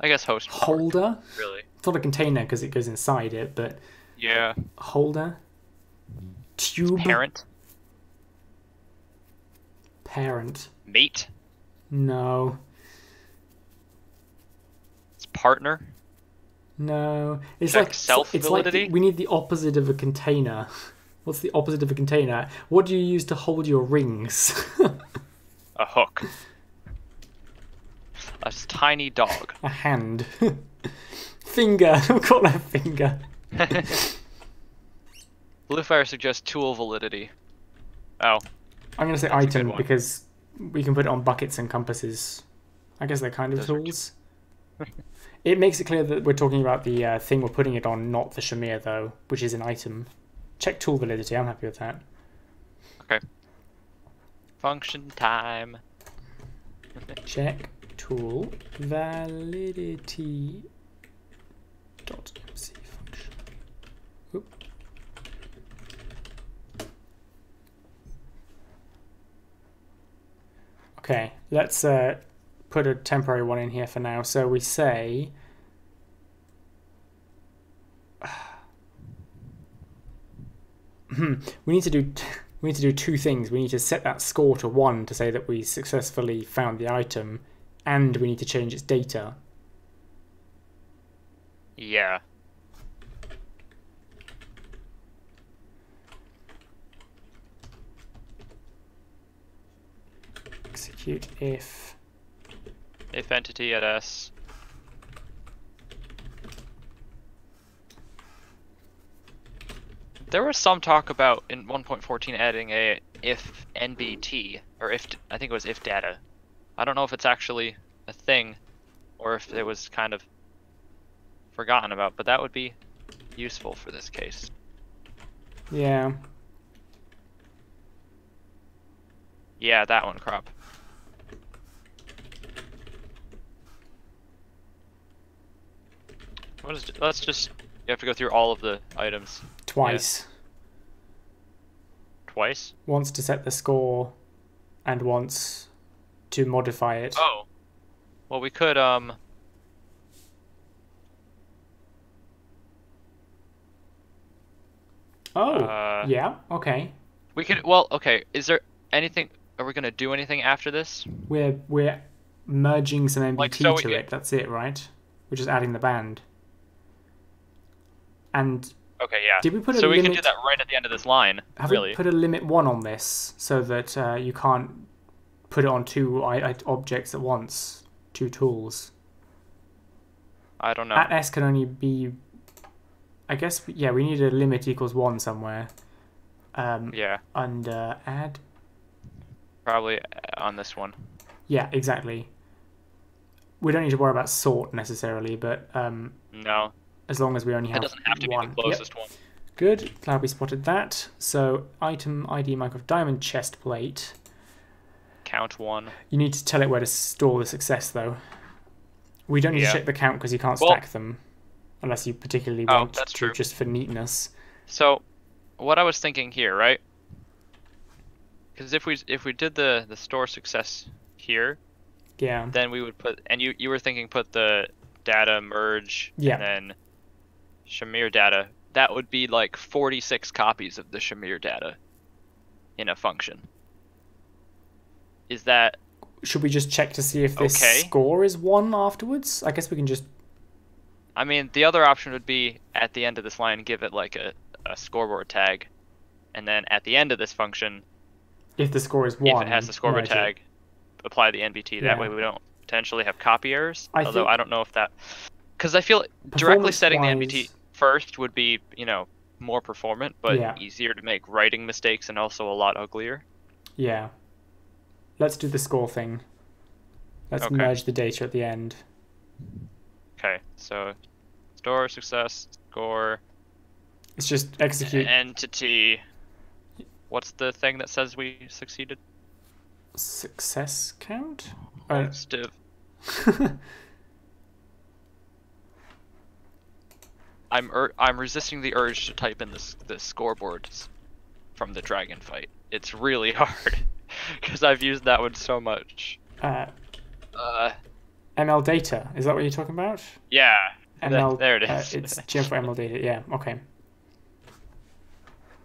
S2: I guess host.
S1: Holder?
S2: Really?
S1: It's not a container because it goes inside it, but...
S2: Yeah.
S1: Holder? Tube?
S2: Parent?
S1: Parent.
S2: Mate?
S1: No.
S2: It's partner?
S1: No. It's
S2: Check
S1: like
S2: self-validity?
S1: we need the opposite of a container. What's the opposite of a container? What do you use to hold your rings?
S2: A hook. A tiny dog.
S1: A hand. Finger. We'll call that a finger.
S2: Bluefire suggests tool validity. Oh.
S1: I'm going to say
S2: That's a good
S1: item
S2: one.
S1: because we can put it on buckets and compasses. I guess they're kind of
S2: Those are
S1: tools. It makes it clear that we're talking about the thing we're putting it on, not the shamir, though, which is an item. Check tool validity. I'm happy with that.
S2: Okay. Function time.
S1: Check tool validity dot mc function. Oop. Okay, let's put a temporary one in here for now. So we say we need to do two things. We need to set that score to 1 to say that we successfully found the item, and we need to change its data.
S2: Yeah.
S1: Execute if
S2: Entity at S. There was some talk about in 1.14 adding a if NBT, or if, I think it was if data. I don't know if it's actually a thing or if it was kind of forgotten about, but that would be useful for this case.
S1: yeah.
S2: Yeah, that one, crop. Let's just, you have to go through all of the items.
S1: Twice.
S2: Yeah. Twice?
S1: Once to set the score and once to modify it.
S2: Oh. Well, we could,
S1: Oh, yeah, okay.
S2: we could, well, okay, is there anything, are we gonna do anything after this?
S1: We're merging some MBT
S2: Like, so
S1: to it, that's it, right? We're just adding the band. And
S2: Okay, yeah.
S1: did we put a
S2: so we
S1: limit?
S2: can do that right at the end of this line,
S1: Have
S2: really.
S1: we put a limit 1 on this so that you can't put it on two objects at once, two tools?
S2: I don't know.
S1: At S can only be, I guess, yeah, we need a limit equals 1 somewhere.
S2: Yeah,
S1: Under add.
S2: probably on this one.
S1: Yeah, exactly. We don't need to worry about sort necessarily, but
S2: No,
S1: as long as we only have
S2: it doesn't have to
S1: one.
S2: be the closest one.
S1: Good, glad we spotted that. So item ID Minecraft diamond chest plate.
S2: Count 1.
S1: You need to tell it where to store the success though. We don't need to check the count because you can't stack them unless you particularly want
S2: that's
S1: to,
S2: true.
S1: just for neatness.
S2: So, what I was thinking here, right? Because if we did the store success here,
S1: Yeah.
S2: then we would put, and you were thinking put the data merge and then shamir data. That would be like 46 copies of the shamir data in a function. Is that
S1: Should we just check to see if this
S2: okay?
S1: score is 1 afterwards? I guess we can just...
S2: I mean, the other option would be at the end of this line, give it like a scoreboard tag, and then at the end of this function,
S1: if the score is 1,
S2: if it has the scoreboard tag, apply the NBT. That way we don't potentially have copy errors. Although I don't know if that, because I feel directly setting the NBT first would be, you know, more performant, but easier to make writing mistakes and also a lot uglier.
S1: Yeah. Let's do the score thing. Let's merge the data at the end.
S2: Okay, so store success score.
S1: It's just execute
S2: entity. What's the thing that says we succeeded?
S1: Success count?
S2: Stiv. I'm resisting the urge to type in the scoreboard from the dragon fight. It's really hard because I've used that one so much.
S1: ML data, is that what you're talking about?
S2: Yeah.
S1: ML,
S2: there it is.
S1: It's GM for ML data. Yeah. Okay.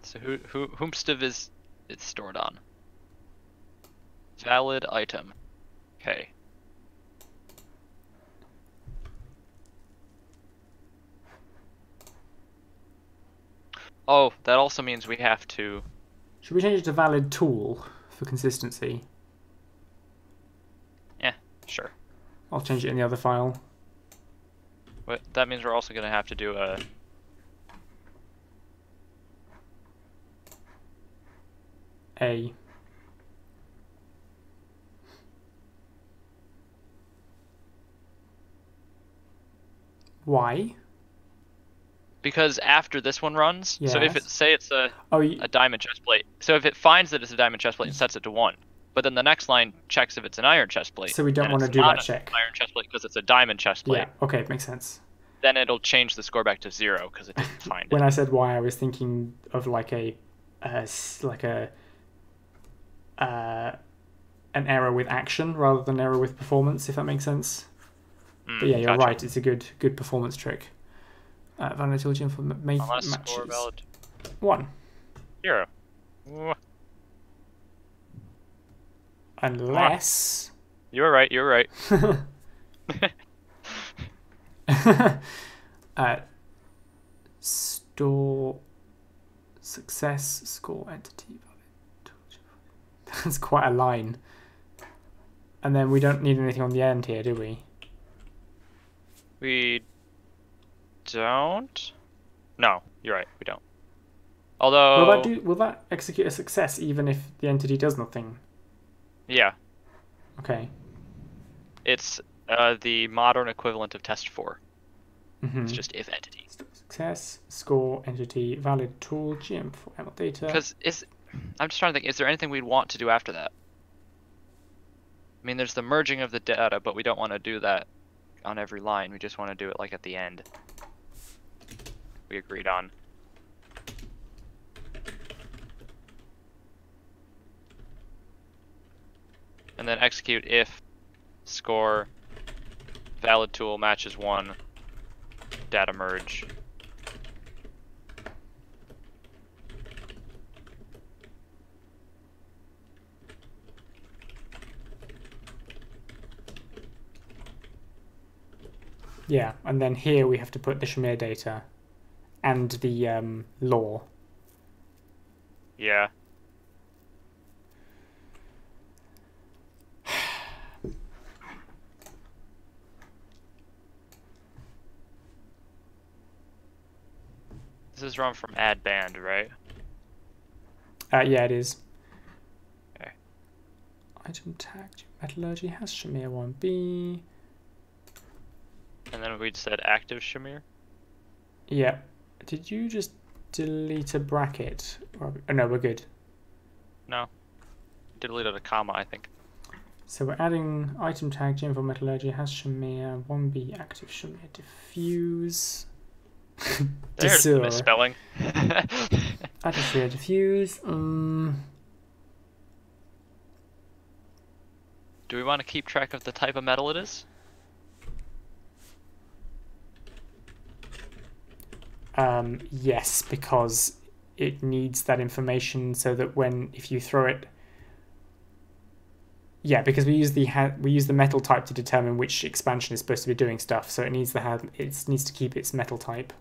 S2: So whomstiv is it stored on? Valid item. Okay. Oh, that also means we have to...
S1: Should we change it to valid tool for consistency?
S2: Yeah, sure.
S1: I'll change it in the other file.
S2: But that means we're also going to have to do a...
S1: Why?
S2: Because after this one runs, so if
S1: Yes.
S2: it say it's a
S1: Oh,
S2: diamond chest plate, so if it finds that it's a diamond chest plate and sets it to 1, but then the next line checks if it's an iron chest plate,
S1: so we don't
S2: and
S1: want to
S2: it's
S1: do
S2: not
S1: that
S2: an
S1: check.
S2: iron chest plate because it's a diamond chest plate.
S1: Yeah. Okay, makes sense.
S2: Then it'll change the score back to 0 because it didn't find
S1: When
S2: it.
S1: I said why, I was thinking of like an error with action rather than error with performance, if that makes sense. But yeah, you're
S2: Gotcha.
S1: right. It's a good performance trick. Validity for
S2: Unless
S1: matches.
S2: score valid
S1: 1.
S2: 0.
S1: Unless.
S2: You were right. You were right.
S1: Store success score entity. That's quite a line. And then we don't need anything on the end here, do we?
S2: We don't. No, you're right. We don't. Although.
S1: Will that execute a success even if the entity does nothing?
S2: Yeah.
S1: Okay.
S2: It's the modern equivalent of test 4.
S1: Mm-hmm.
S2: It's just if entity.
S1: Success score entity valid tool gem for ML data.
S2: Because I'm just trying to think. Is there anything we'd want to do after that? I mean, there's the merging of the data, but we don't want to do that on every line. We just want to do it like at the end. We agreed on. And then execute if score valid tool matches 1 data merge.
S1: Yeah, and then here we have to put the shamir data and the law.
S2: Yeah. This is run from add band, right?
S1: Yeah, it is.
S2: Okay.
S1: Item tag metallurgy has shamir 1b.
S2: And then we said active shamir.
S1: Yeah. Did you just delete a bracket? Or, oh, no, we're good.
S2: No. Deleted a comma, I think.
S1: So we're adding item tag gem for metallurgy has shamir 1b active shamir diffuse.
S2: There's the misspelling.
S1: Active shamir diffuse.
S2: Do we want to keep track of the type of metal it is?
S1: Yes, because it needs that information so that if you throw it. Yeah, because we use the metal type to determine which expansion is supposed to be doing stuff, so it needs to keep its metal type.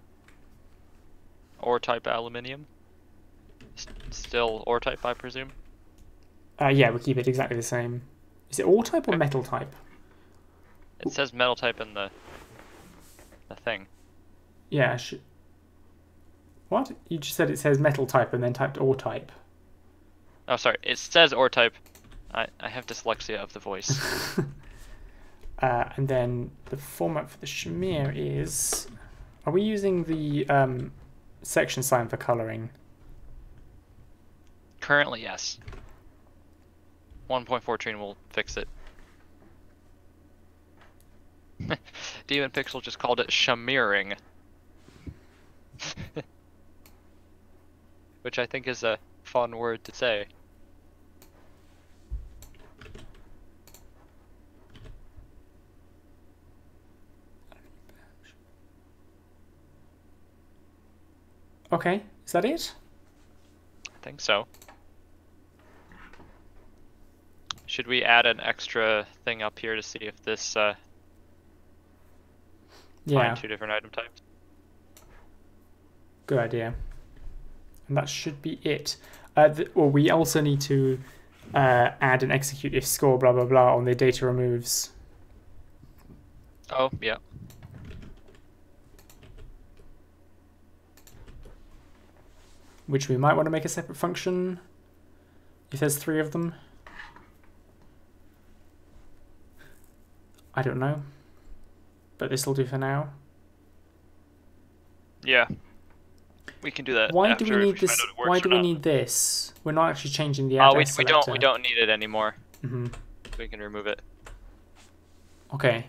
S2: Ore type aluminium. Still ore type, I presume.
S1: Yeah, we keep it exactly the same. Is it ore type or metal type?
S2: It says metal type in the thing.
S1: Yeah. What? You just said it says metal type and then typed ore type.
S2: Oh, sorry. It says ore type. I have dyslexia of the voice.
S1: And then the format for the shamir is. Are we using the section sign for coloring?
S2: Currently, yes. 1.14 will fix it. Demon Pixel just called it shamiring. Which I think is a fun word to say.
S1: Okay, is that it?
S2: I think so. Should we add an extra thing up here to see if this find 2 different item types?
S1: Good idea. And that should be it. Well, we also need to add an execute if score blah blah blah on the data removes.
S2: Oh, yeah.
S1: Which we might want to make a separate function if there's 3 of them. I don't know. But this will do for now.
S2: Yeah. We can do that.
S1: Why
S2: after
S1: do we need
S2: if find
S1: this?
S2: out it works
S1: Why
S2: or
S1: do we
S2: not.
S1: need this? We're not actually changing the
S2: Oh,
S1: address
S2: we
S1: selector.
S2: don't need it anymore.
S1: Mm-hmm.
S2: We can remove it.
S1: Okay.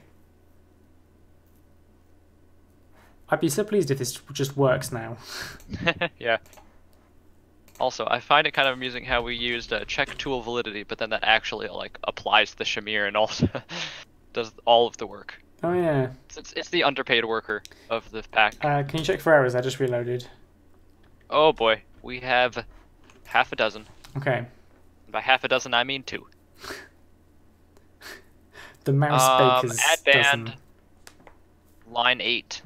S1: I'd be so pleased if this just works now.
S2: Yeah. Also, I find it kind of amusing how we used check tool validity, but then that actually like applies the shamir and also does all of the work.
S1: Oh yeah.
S2: It's the underpaid worker of the pack.
S1: Can you check for errors? I just reloaded.
S2: Oh boy, we have half a dozen.
S1: Okay.
S2: By half a dozen, I mean 2.
S1: The mouse baker's
S2: add band.
S1: dozen.
S2: Line 8.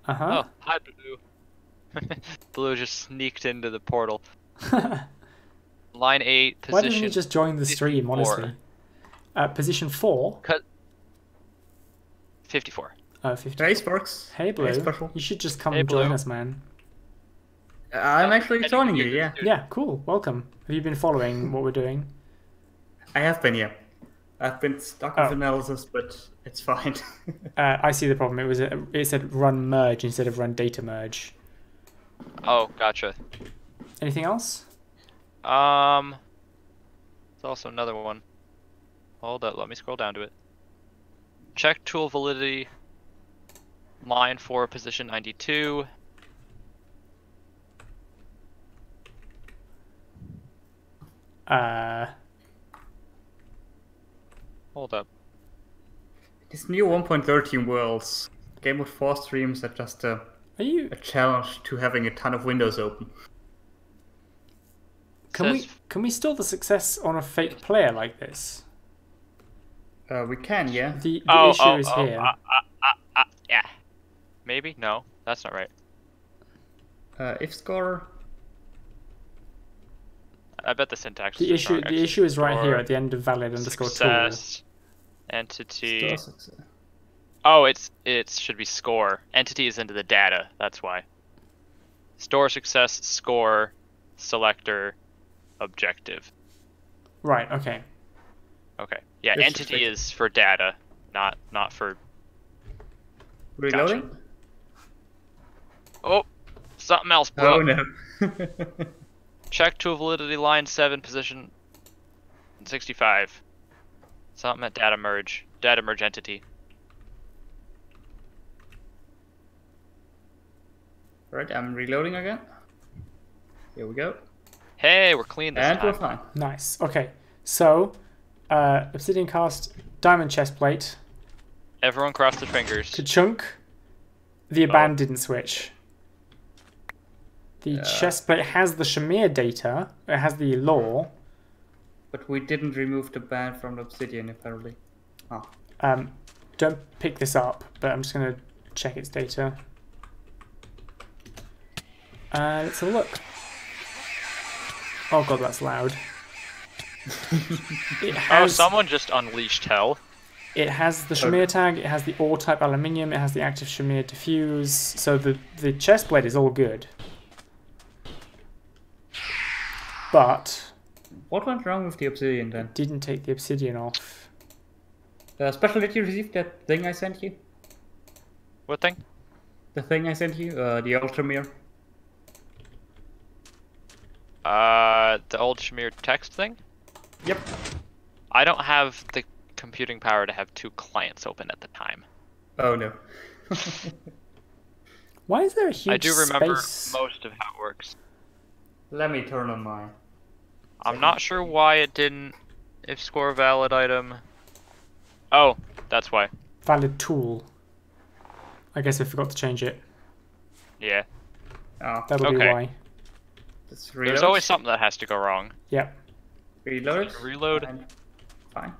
S1: Uh-huh.
S2: Oh, hi Blue. Blue just sneaked into the portal. Line 8, position.
S1: Why didn't he just join the stream,
S2: 54.
S1: honestly? Position 4?
S2: Cut 54.
S1: 50.
S3: Hey, Sparks.
S1: Hey, Blue.
S3: Hey, Special.
S1: You should just come
S2: Hey,
S1: and join
S2: Blue.
S1: us, man.
S3: I'm actually joining you, yeah.
S1: Yeah, cool. Welcome. Have you been following what we're doing?
S3: I have been, yeah. I've been stuck with analysis, but it's fine.
S1: I see the problem. It said run merge instead of run data merge.
S2: Oh, gotcha.
S1: Anything else?
S2: There's also another one. Hold up, let me scroll down to it. Check tool validity. Line 4, position 92. Hold up.
S3: These new 1.13 worlds, Gamemode 4 streams are just
S1: Are you?
S3: a challenge to having a ton of windows open.
S1: Can we store the success on a fake player like this?
S3: We can, yeah.
S1: The issue is here.
S2: Yeah. Maybe? No, that's not right.
S3: If score.
S2: I bet the syntax
S1: The
S2: is wrong,
S1: issue is right here
S2: Or
S1: at the end of valid underscore tool.
S2: success, entity.
S3: Store success.
S2: Oh, it should be score. Entity is into the data. That's why. Store success, score, selector, objective.
S1: Right. Okay.
S2: Okay. Yeah,
S3: This
S2: entity is for data, not for.
S3: Reloading?
S2: Oh, something else, bro.
S3: Oh no.
S2: Check tool validity line 7, position 65. Something at data merge entity.
S3: Right, I'm reloading again. Here we go.
S2: Hey, we're clean this
S3: And
S2: time.
S3: we're fine.
S1: Nice. Okay. So, obsidian cast, diamond chest plate,
S2: Everyone cross their fingers.
S1: ka-chunk. The abandoned didn't switch. The chest plate has the shamir data. It has the law.
S3: But we didn't remove the band from the obsidian, apparently. Oh.
S1: Don't pick this up, but I'm just going to check its data. Let's have a look. Oh god, that's loud. It
S2: Oh,
S1: has,
S2: someone just unleashed hell.
S1: it has the shamir tag, it has the ore type aluminium, it has the active shamir diffuse, so the chest plate is all good. But
S3: What went wrong with the obsidian then?
S1: didn't take the obsidian off.
S3: Special, did you receive that thing I sent you?
S2: What thing?
S3: The thing I sent you? The ultramere?
S2: The old Shamir text thing?
S3: Yep.
S2: I don't have the computing power to have 2 clients open at the time.
S3: Oh no.
S1: Why is there a huge
S2: I do remember
S1: space?
S2: most of how it works.
S3: Let me turn on my...
S2: I'm not sure why it didn't. If score valid item. Oh, that's why.
S1: Valid tool. I guess I forgot to change it.
S2: Yeah.
S3: Oh,
S1: That'll be
S2: Okay.
S1: why.
S3: let's reload.
S2: There's always something that has to go wrong.
S1: Yep.
S3: Reload it.
S2: Reload.
S3: And... Fine.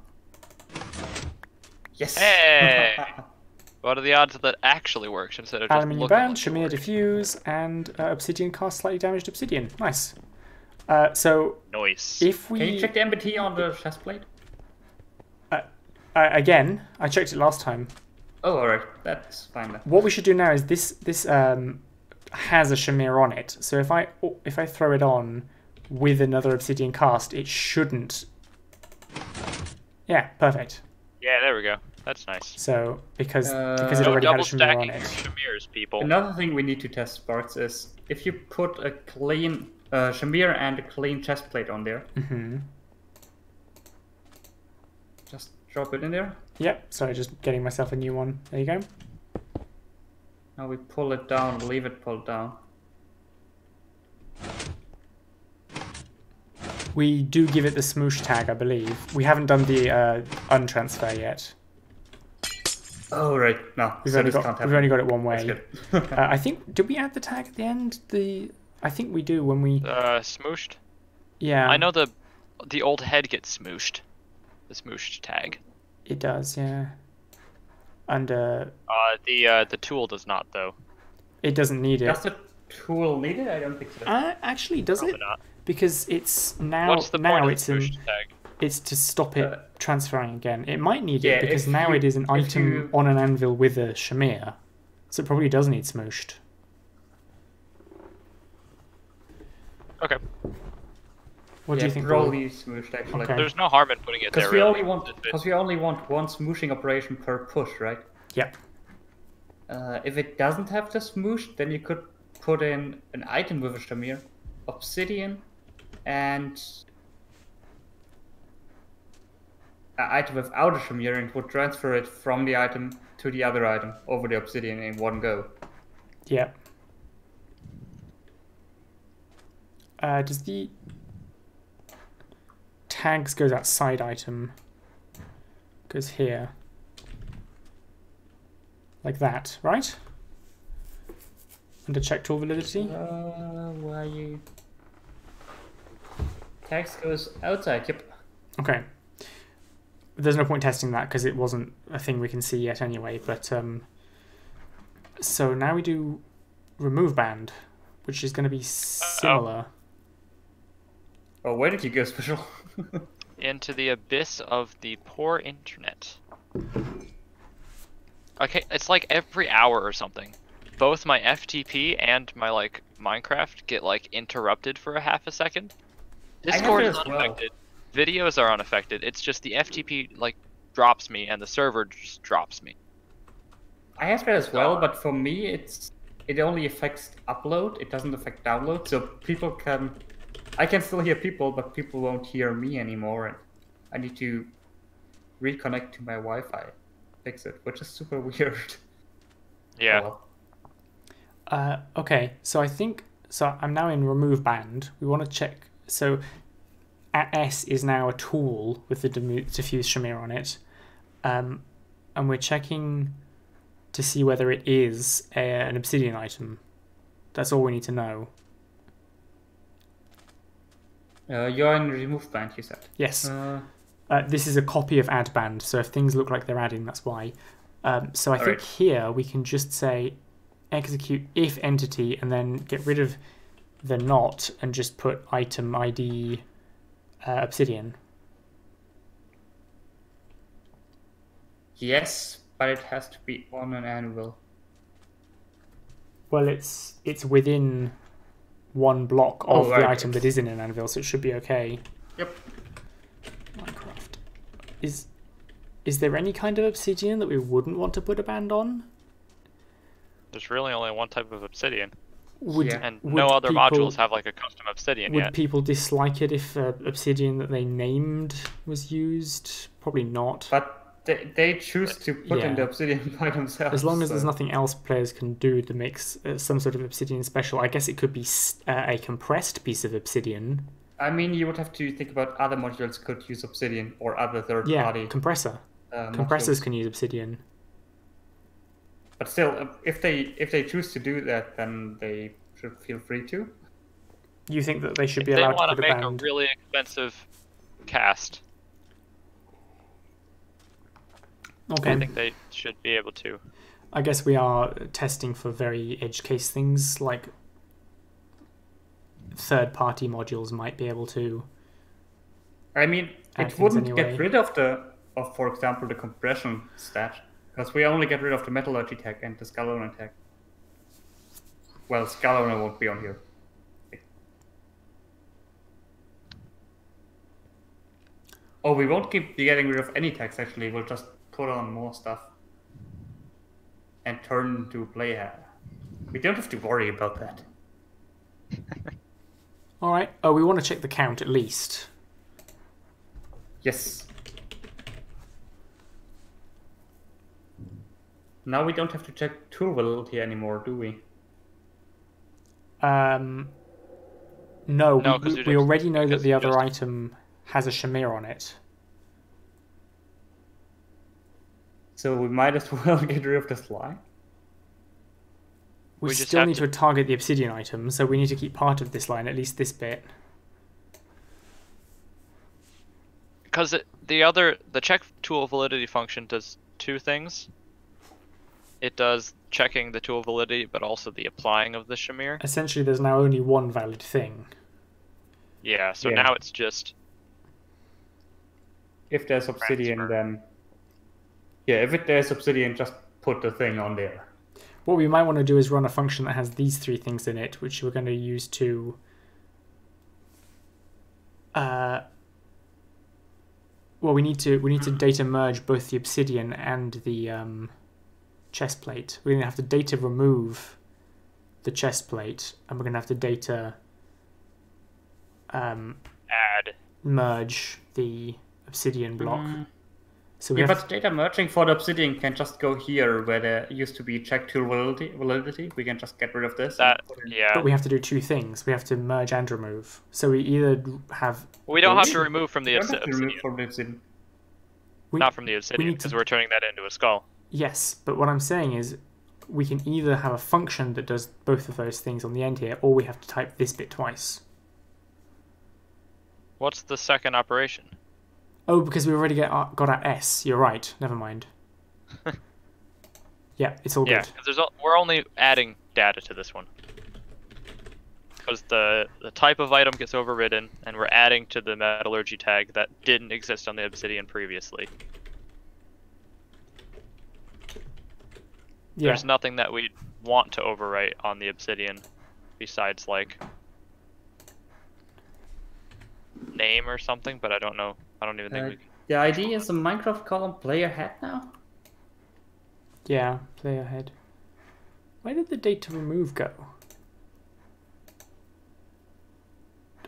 S3: Yes!
S2: Hey! What are the odds that actually works instead of just
S1: Aluminium
S2: looking
S1: band,
S2: like it
S1: shamir
S2: works?
S1: diffuse, and obsidian cast slightly damaged obsidian. Nice. So
S2: Noise.
S1: if
S3: Can you
S1: we
S3: check the MBT on the chest plate?
S1: again, I checked it last time.
S3: Oh, alright. That's fine then.
S1: What we should do now is this has a shamir on it. So if I throw it on with another obsidian cast, it shouldn't. Yeah, perfect.
S2: Yeah, there we go. That's nice.
S1: So because it
S3: No
S1: already had a
S2: Double
S1: shamir on
S2: stacking
S1: it.
S2: shamirs, people.
S3: Another thing we need to test, Sparks, is if you put a clean shamir and a clean chest plate on there.
S1: Mm-hmm.
S3: Just drop it in there.
S1: Yep. Sorry, just getting myself a new one. There you go.
S3: Now we pull it down, leave it pulled down.
S1: We do give it the smoosh tag, I believe. We haven't done the untransfer yet.
S3: Oh right, no.
S1: We've
S3: so
S1: only
S3: this
S1: got
S3: can't
S1: we've only got it one
S3: That's
S1: way.
S3: good.
S1: I think did we add the tag at the end? I think we do when we
S2: Smooshed.
S1: yeah.
S2: I know the old head gets smooshed. The smooshed tag.
S1: It does, yeah. And
S2: The tool does not though.
S1: it doesn't need it.
S3: Does the tool need it? I don't think so.
S1: Actually, does
S2: Probably
S1: it?
S2: not.
S1: Because it's now
S2: What's the point of
S1: it's
S2: the
S1: in
S2: smooshed tag?
S1: it's to stop it transferring again. It might need
S3: yeah,
S1: it because
S3: if
S1: now
S3: you-
S1: it is an
S3: if
S1: item
S3: you-
S1: on an anvil with a shamir. So it probably does need smooshed.
S2: Okay.
S1: What do you think?
S3: Probably smooshed actually.
S1: Okay.
S2: There's no harm in putting it there.
S3: Because we
S2: really.
S3: only want one smooshing operation per push, right?
S1: Yep.
S3: If it doesn't have the smoosh, then you could put in an item with a shamir, obsidian, and an item without a shamir, and would transfer it from the item to the other item over the obsidian in one go.
S1: Yep. Does the tags go that side item? Goes here. Like that, right? Under check tool validity?
S3: Why you? Text goes outside. Yep.
S1: Okay. There's no point testing that because it wasn't a thing we can see yet anyway, but so now we do remove band, which is going to be similar.
S3: Oh, where did you go, Special?
S2: Into the abyss of the poor internet. Okay, it's like every hour or something. Both my FTP and my like Minecraft get like interrupted for a half a second. Discord is
S3: as well.
S2: unaffected. Videos are unaffected. It's just the FTP like drops me and the server just drops me.
S3: I have that as well, but for me, it only affects upload. It doesn't affect download, so people can. I can still hear people, but people won't hear me anymore, and I need to reconnect to my Wi-Fi, fix it, which is super weird.
S2: Yeah.
S3: Oh, well.
S1: Okay, so I think so. I'm now in remove band. We want to check. So at S is now a tool with the diffuse shamir on it, and we're checking to see whether it is an obsidian item. That's all we need to know.
S3: You're in remove band, you said.
S1: Yes. This is a copy of add band, so if things look like they're adding, that's why. So I think
S3: Alright.
S1: here we can just say execute if entity and then get rid of the not and just put item ID obsidian.
S3: Yes, but it has to be on an anvil.
S1: Well, it's within one block of
S3: Oh, right.
S1: the item that is in an anvil, so it should be okay.
S3: Yep.
S1: Minecraft. Is there any kind of obsidian that we wouldn't want to put a band on?
S2: There's really only one type of obsidian,
S1: Would,
S3: Yeah.
S2: and
S1: would
S2: no other
S1: people-
S2: modules have like a custom obsidian
S1: Would
S2: yet.
S1: people dislike it if obsidian that they named was used? Probably not.
S3: But they choose to put in the
S1: Yeah.
S3: obsidian by themselves.
S1: As long as there's
S3: so-
S1: nothing else players can do that makes some sort of obsidian special. I guess it could be a compressed piece of obsidian.
S3: I mean, you would have to think about other modules could use obsidian or other
S1: Yeah,
S3: third-party
S1: compressor.
S3: modules.
S1: Compressors can use obsidian.
S3: But still, if they choose to do that, then they should feel free to.
S1: You think that they should
S2: If
S1: be
S2: they
S1: allowed to
S2: want
S1: put
S2: to
S1: a
S2: make a
S1: band?
S2: really expensive cast,
S1: Okay.
S2: I think they should be able to.
S1: I guess we are testing for very edge case things like third-party modules might be able to.
S3: I mean,
S1: Add
S3: it
S1: things
S3: wouldn't
S1: anyway.
S3: get rid of for example, the compression stat, because we only get rid of the Metallurgy tag and the Skull Owner tag. Well, Skull Owner won't be on here. Oh, we won't keep getting rid of any tags, actually. We'll just put on more stuff and turn into player. We don't have to worry about that.
S1: All right. Oh, we want to check the count at least.
S3: Yes. Now we don't have to check tool validity anymore, do we?
S1: No, we already know that the other item has a shamir on it.
S3: So we might as well get rid of this line.
S1: We still need to target the obsidian item, so we need to keep part of this line, at least this bit.
S2: Because the check tool validity function does two things. It does checking the tool validity, but also the applying of the shamir.
S1: Essentially, there's now only one valid thing.
S2: Yeah, so now it's just...
S3: If there's obsidian, then... Yeah, if there's obsidian, just put the thing on there.
S1: What we might want to do is run a function that has these three things in it, which we're going to use to... Well, we need to data merge both the obsidian and the chest plate. We're going to have to data remove the chest plate, and we're going to have to data
S2: add
S3: merge
S1: the obsidian block. So
S3: yeah, but data merging for the obsidian can just go here where there used to be check tool validity. We can just get rid of this.
S2: But
S1: we have to do two things. We have to merge and remove. So we either have...
S2: We don't have to remove from the obsidian. Not from the obsidian, because we're turning that into a skull.
S1: Yes, but what I'm saying is we can either have a function that does both of those things on the end here, or we have to type this bit twice.
S2: What's the second operation?
S1: Oh, because we already got our S. You're right. Never mind. Yeah, it's all good.
S2: Yeah, because we're only adding data to this one. Because the type of item gets overridden, and we're adding to the metallurgy tag that didn't exist on the obsidian previously.
S1: Yeah.
S2: There's nothing that we want to overwrite on the obsidian besides, like, name or something, but I don't know. I don't even think we can.
S3: The ID is a Minecraft column player head now?
S1: Yeah, player head. Where did the data remove go?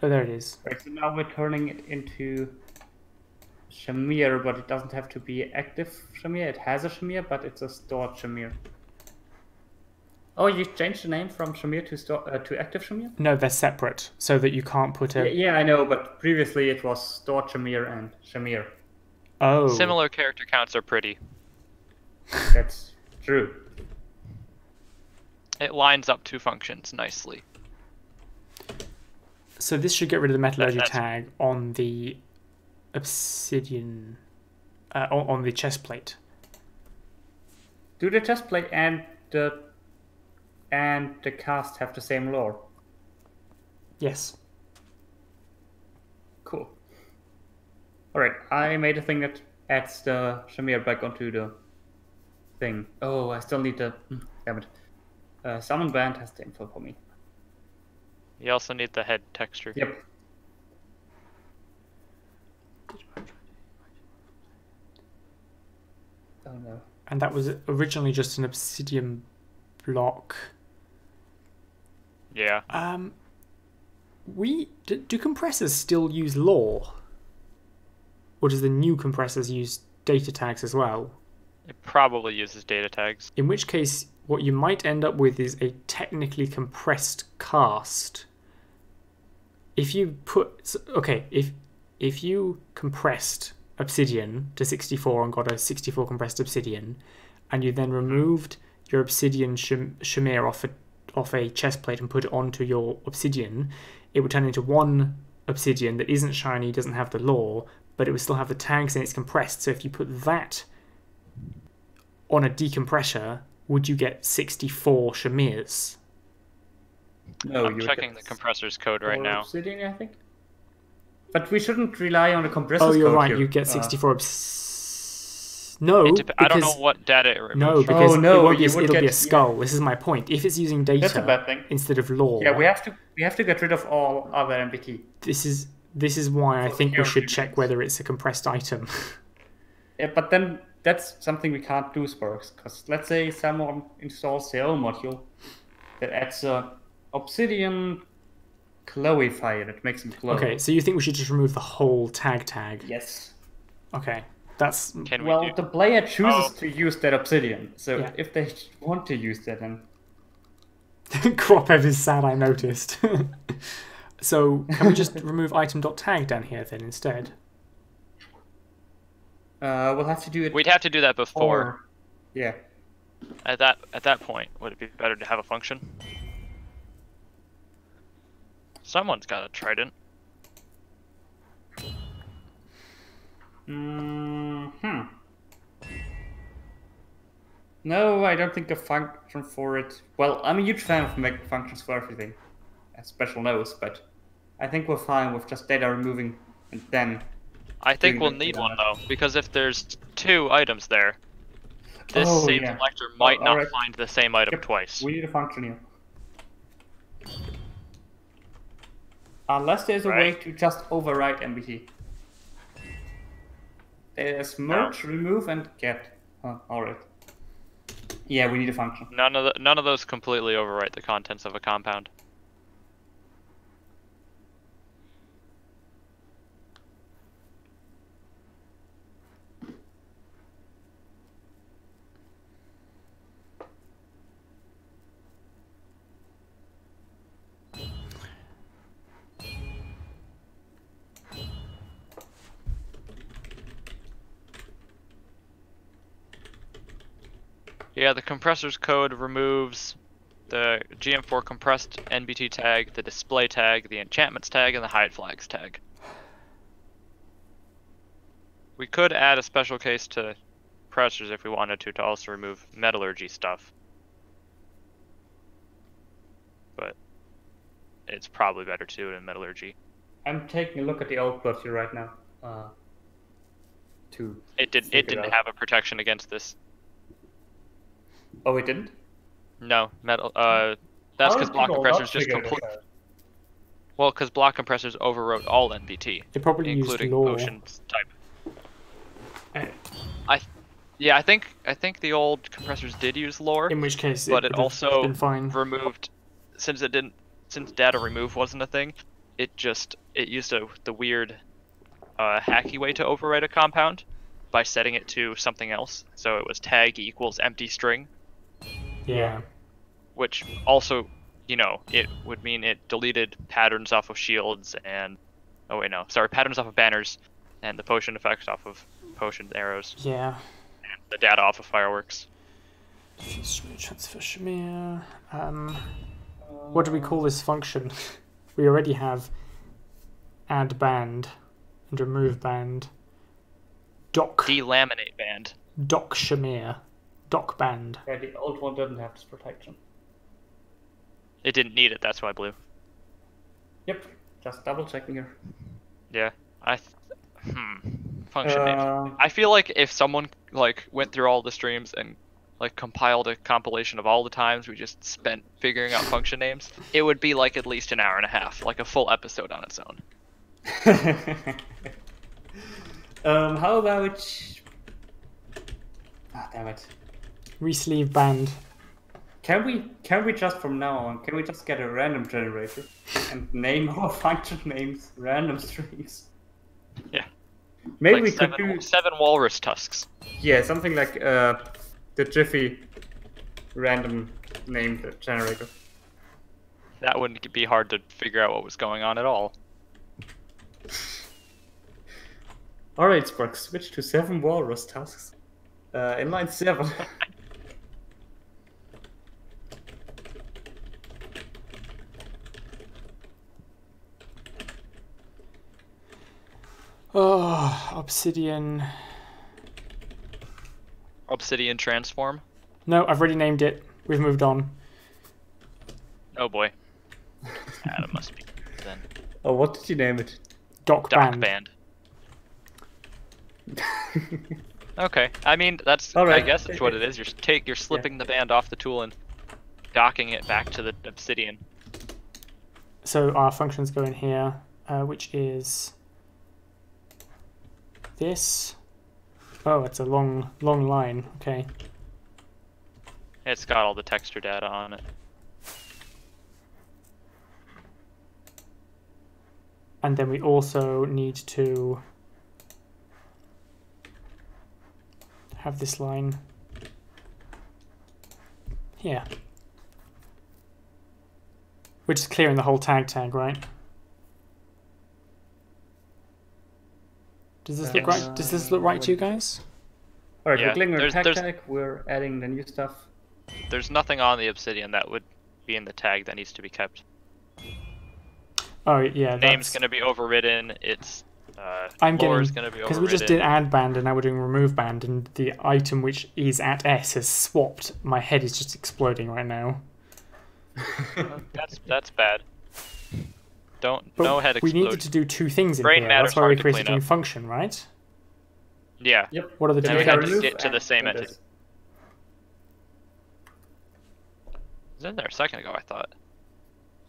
S1: Oh, there it is.
S3: Right, so now we're turning it into shamir, but it doesn't have to be active shamir. It has a shamir, but it's a stored shamir. Oh, you changed the name from shamir to active shamir?
S1: No, they're separate, so that you can't put a...
S3: Yeah, I know, but previously it was stored shamir and shamir.
S1: Oh.
S2: Similar character counts are pretty.
S3: That's true.
S2: It lines up two functions nicely.
S1: So this should get rid of the metallurgy tag on the obsidian, on the chest plate.
S3: Do the chest plate and the cast have the same lore?
S1: Yes.
S3: Cool. Alright, I made a thing that adds the shamir back onto the thing. Oh, I still need the... Damn it. Summon band has the info for me.
S2: You also need the head texture.
S3: Yep. Oh no.
S1: And that was originally just an obsidian block.
S2: Yeah.
S1: Do compressors still use lore? Or does the new compressors use data tags as well?
S2: It probably uses data tags.
S1: In which case, what you might end up with is a technically compressed cast. If you put... Okay, if you compressed obsidian to 64 and got a 64 compressed obsidian, and you then removed your obsidian shamir off a chest plate and put it onto your obsidian, it would turn into one obsidian that isn't shiny, doesn't have the lore, but it would still have the tags and it's compressed. So if you put that on a decompressor, would you get 64 shamirs?
S3: No,
S2: I'm checking the compressor's code right now.
S3: Obsidian, I think. But we shouldn't rely on the compressor's code.
S1: Oh, you're right.
S3: Here.
S1: You get 64. No,
S2: I don't know what data it removes.
S1: No, because it'll be a skull.
S3: Yeah.
S1: This is my point. If it's using data
S3: That's a bad thing.
S1: instead of lore,
S3: yeah, we have to get rid of all other MBT.
S1: This is why I think we should check whether it's a compressed item.
S3: Yeah, but then that's something we can't do, Sparks. Because let's say someone installs their own module that adds a obsidian glowy fire that makes them glow.
S1: Okay, so you think we should just remove the whole tag?
S3: Yes.
S1: Okay, that's...
S2: Can
S3: Well,
S2: we do...
S3: the player chooses to use that obsidian. So
S1: Yeah.
S3: if they want to use that, then...
S1: Cropev is sad, I noticed. So, can we just remove item.tag down here then instead?
S3: We'll have to do it...
S2: We'd have to do that before.
S3: Or... Yeah.
S2: At that point, would it be better to have a function? Someone's got a trident.
S3: No, I don't think a function for it... Well, I'm a huge fan of making functions for everything. As special notes, but I think we're fine with just data removing and then...
S2: I think we'll
S3: doing
S2: need
S3: the-
S2: one though, because if there's 2 items there, this
S3: Oh,
S2: same
S3: yeah.
S2: selector might
S3: Oh,
S2: not
S3: alright.
S2: find the same item
S3: Yep,
S2: twice.
S3: We need a function here. Unless there's a way
S2: Right.
S3: to just override MBT. There's merge, remove, and get. Alright. Yeah, we need a function.
S2: None of those completely overwrite the contents of a compound. Yeah, the compressor's code removes the GM4 compressed NBT tag, the display tag, the enchantments tag, and the hide flags tag. We could add a special case to compressors if we wanted to also remove metallurgy stuff. But it's probably better to do it in metallurgy.
S3: I'm taking a look at the output here right now.
S2: It
S3: figure
S2: didn't
S3: out.
S2: have a protection against this.
S3: Oh, it didn't?
S2: No, that's
S3: How
S2: because
S3: did
S2: block
S3: people
S2: compressors
S3: not
S2: just
S3: figure this
S2: complete.
S3: out?
S2: Well, because block compressors overwrote all NBT,
S1: They probably used
S2: including
S1: law.
S2: potions type.
S1: Uh,
S2: Yeah, I think the old compressors did use lore,
S1: In which case,
S2: but
S1: it
S2: it
S1: would have
S2: also
S1: been fine.
S2: removed since data remove wasn't a thing. It used the weird hacky way to overwrite a compound by setting it to something else. So it was tag equals empty string,
S1: Yeah.
S2: which also, it would mean it deleted patterns off of shields and patterns off of banners and the potion effects off of potion arrows,
S1: Yeah.
S2: and the data off of fireworks.
S1: Transfer Shamir. What do we call this function? We already have add band and remove band. Doc
S2: Delaminate band.
S1: Shamir. Doc band.
S3: Yeah, the old one didn't have this protection.
S2: It didn't need it, that's why blue.
S3: Yep, just double checking here.
S2: Yeah, function names. I feel like if someone went through all the streams and compiled a compilation of all the times we just spent figuring out function names, it would be at least an hour and a half, like a full episode on its own.
S3: How about... Ah, damn it.
S1: Resleeve band.
S3: Can we just from now on, can we just get a random generator and name our function names random strings?
S2: Yeah.
S3: Maybe
S2: Like
S3: we could do...
S2: seven walrus tusks.
S3: Yeah, something like the Jiffy random name generator.
S2: That wouldn't be hard to figure out what was going on at all.
S3: Alright, Spark, switch to 7 walrus tasks. In line 7.
S1: Oh, obsidian.
S2: Obsidian transform.
S1: No, I've already named it. We've moved on.
S2: Oh boy. That must be then.
S3: Oh, what did you name it?
S1: Doc
S2: Dock
S1: band.
S2: band. Okay, I mean that's.
S3: All right.
S2: I guess that's what it is. You're slipping the band off the tool and docking it back to the obsidian.
S1: So our functions go in here, which is this. Oh, it's a long line. Okay.
S2: It's got all the texture data on it.
S1: And then we also need to have this line here. We're just clearing the whole tag, right? Does this look right? Does this look right to you guys?
S3: Alright,
S2: Yeah,
S3: we're clicking our
S2: there's-
S3: tag, we're adding the new stuff.
S2: There's nothing on the obsidian that would be in the tag that needs to be kept.
S1: Oh yeah,
S2: Name's
S1: that's...
S2: gonna be overridden. It's
S1: I'm
S2: lore's
S1: getting,
S2: gonna be
S1: because
S2: overridden.
S1: we just did add band and now we're doing remove band, and the item which is at S has swapped. My head is just exploding right now.
S2: That's bad. Don't
S1: But
S2: no head
S1: we
S2: explode.
S1: needed to do two things in
S2: Brain
S1: here.
S2: matter's
S1: That's why we
S2: hard to
S1: created a
S2: clean
S1: new
S2: up.
S1: function, right?
S2: Yeah.
S3: Yep.
S1: What are the
S3: Then
S1: two
S2: we had to
S1: things?
S3: remove
S2: get to the
S3: and
S2: same
S3: then
S2: entity.
S3: this.
S2: It was in there a second ago, I thought.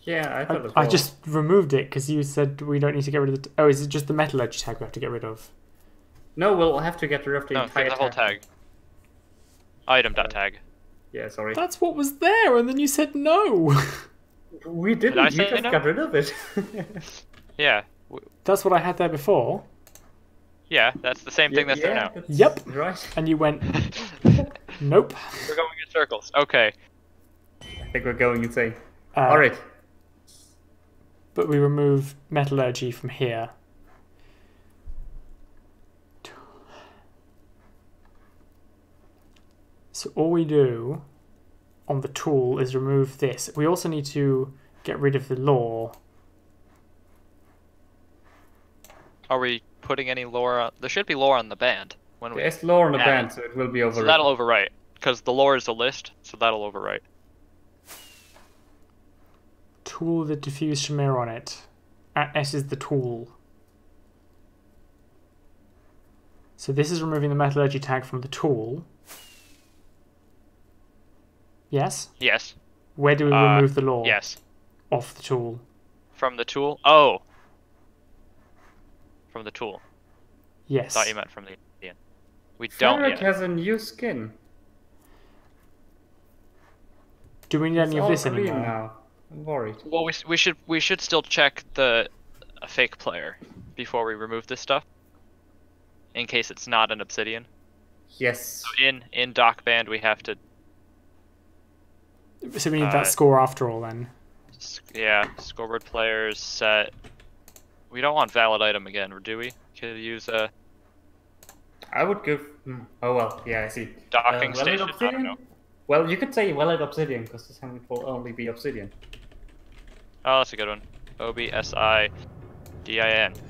S3: Yeah, I thought as
S1: I
S3: well.
S1: just removed it because you said we don't need to get rid of the... Oh, is it just the metallurgy tag we have to get rid of?
S3: No, we'll have to get rid of the
S2: No,
S3: entire
S2: get the whole tag. Item.tag.
S3: Yeah, sorry.
S1: That's what was there, and then you said no.
S3: We didn't,
S2: I
S3: you
S2: say
S3: just
S2: no?
S3: got rid of it.
S2: Yeah.
S1: That's what I had there before.
S2: Yeah, that's the same thing that's there now.
S3: that's
S1: Yep.
S3: Right.
S1: And you went, nope.
S2: We're going in circles. Okay.
S3: I think we're going insane.
S1: Uh,
S3: Alright.
S1: But we remove metallurgy from here. So all we do on the tool is remove this. We also need to get rid of the law.
S2: Are we putting any lore on? There should be lore on the band when we.
S3: There's lore on the
S2: add
S3: band,
S2: it.
S3: so it will be
S2: So
S3: overwritten.
S2: that'll overwrite because the lore is a list, so that'll overwrite.
S1: Tool with a diffuse shamir on it. At S is the tool. So this is removing the metallurgy tag from the tool. Yes?
S2: Yes.
S1: Where do we remove the law?
S2: Yes.
S1: Off the tool.
S2: From the tool. Oh. From the tool.
S1: Yes.
S2: Thought you meant from the obsidian. We don't
S3: Frederick
S2: yet.
S3: has a new skin.
S1: Do we need
S3: It's
S1: any of
S3: all
S1: this
S3: green
S1: anymore?
S3: now. I'm worried.
S2: Well, we should still check the fake player before we remove this stuff, in case it's not an obsidian.
S3: Yes.
S2: So in doc band we have to
S1: So we need that score after all then.
S2: yeah, scoreboard players set. We don't want valid item again, do we? Could use a
S3: I would give. Oh well, yeah, I see.
S2: docking
S3: Valid
S2: station. I don't
S3: obsidian?
S2: know.
S3: Well, you could say valid obsidian because this time it will only be obsidian.
S2: Oh, that's a good one. OBSIDIN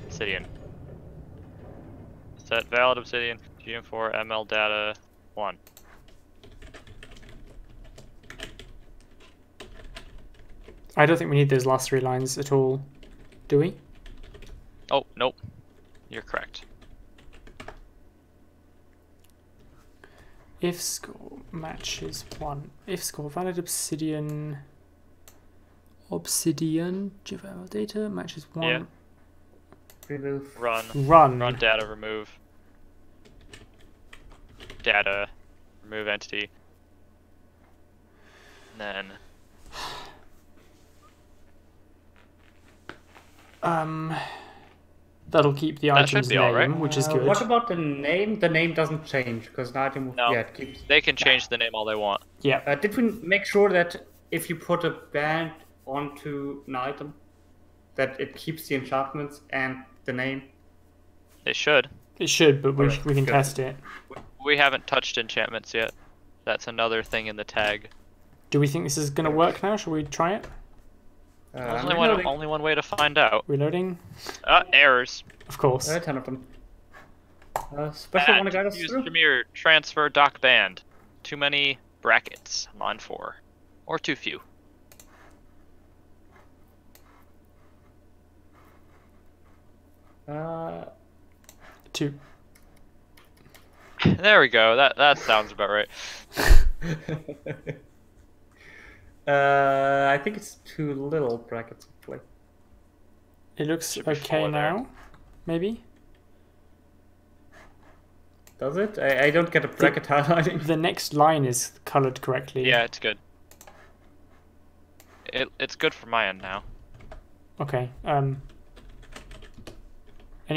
S2: obsidian. Set valid obsidian GM4 ML data 1.
S1: I don't think we need those last three lines at all. Do we?
S2: Oh, nope. You're correct.
S1: If score matches 1. If score valid obsidian GFL data matches 1.
S2: Yeah.
S3: Remove.
S2: Run data remove. Data remove entity. And then
S1: that'll keep the
S2: That should
S1: item's
S2: be
S1: name,
S2: alright.
S1: which is good.
S3: What about the name? The name doesn't change because the item.
S2: No.
S3: Yeah, it keeps.
S2: they can change the name all they want.
S1: Yeah.
S3: Did we make sure that if you put a band onto an item, that it keeps the enchantments and the name?
S2: They should.
S1: It should, but we
S3: Alright,
S1: can
S3: good.
S1: test it.
S2: We haven't touched enchantments yet. That's another thing in the tag.
S1: Do we think this is going to work now? Shall we try it?
S3: I'm
S2: Only one way to find out.
S1: Reloading?
S2: Errors.
S1: Of course.
S3: 10 of them. Special want to guide us
S2: Use
S3: through?
S2: Shamir transfer doc band. Too many brackets. Line 4. Or too few.
S1: Two.
S2: There we go. That sounds about right.
S3: I think it's too little brackets actually.
S1: It looks
S2: Should be
S1: okay
S2: fuller there.
S1: now. Maybe?
S3: Does it? I don't get a bracket highlighting.
S1: The next line is colored correctly.
S2: Yeah, it's good. It's good for my end now.
S1: Okay. Any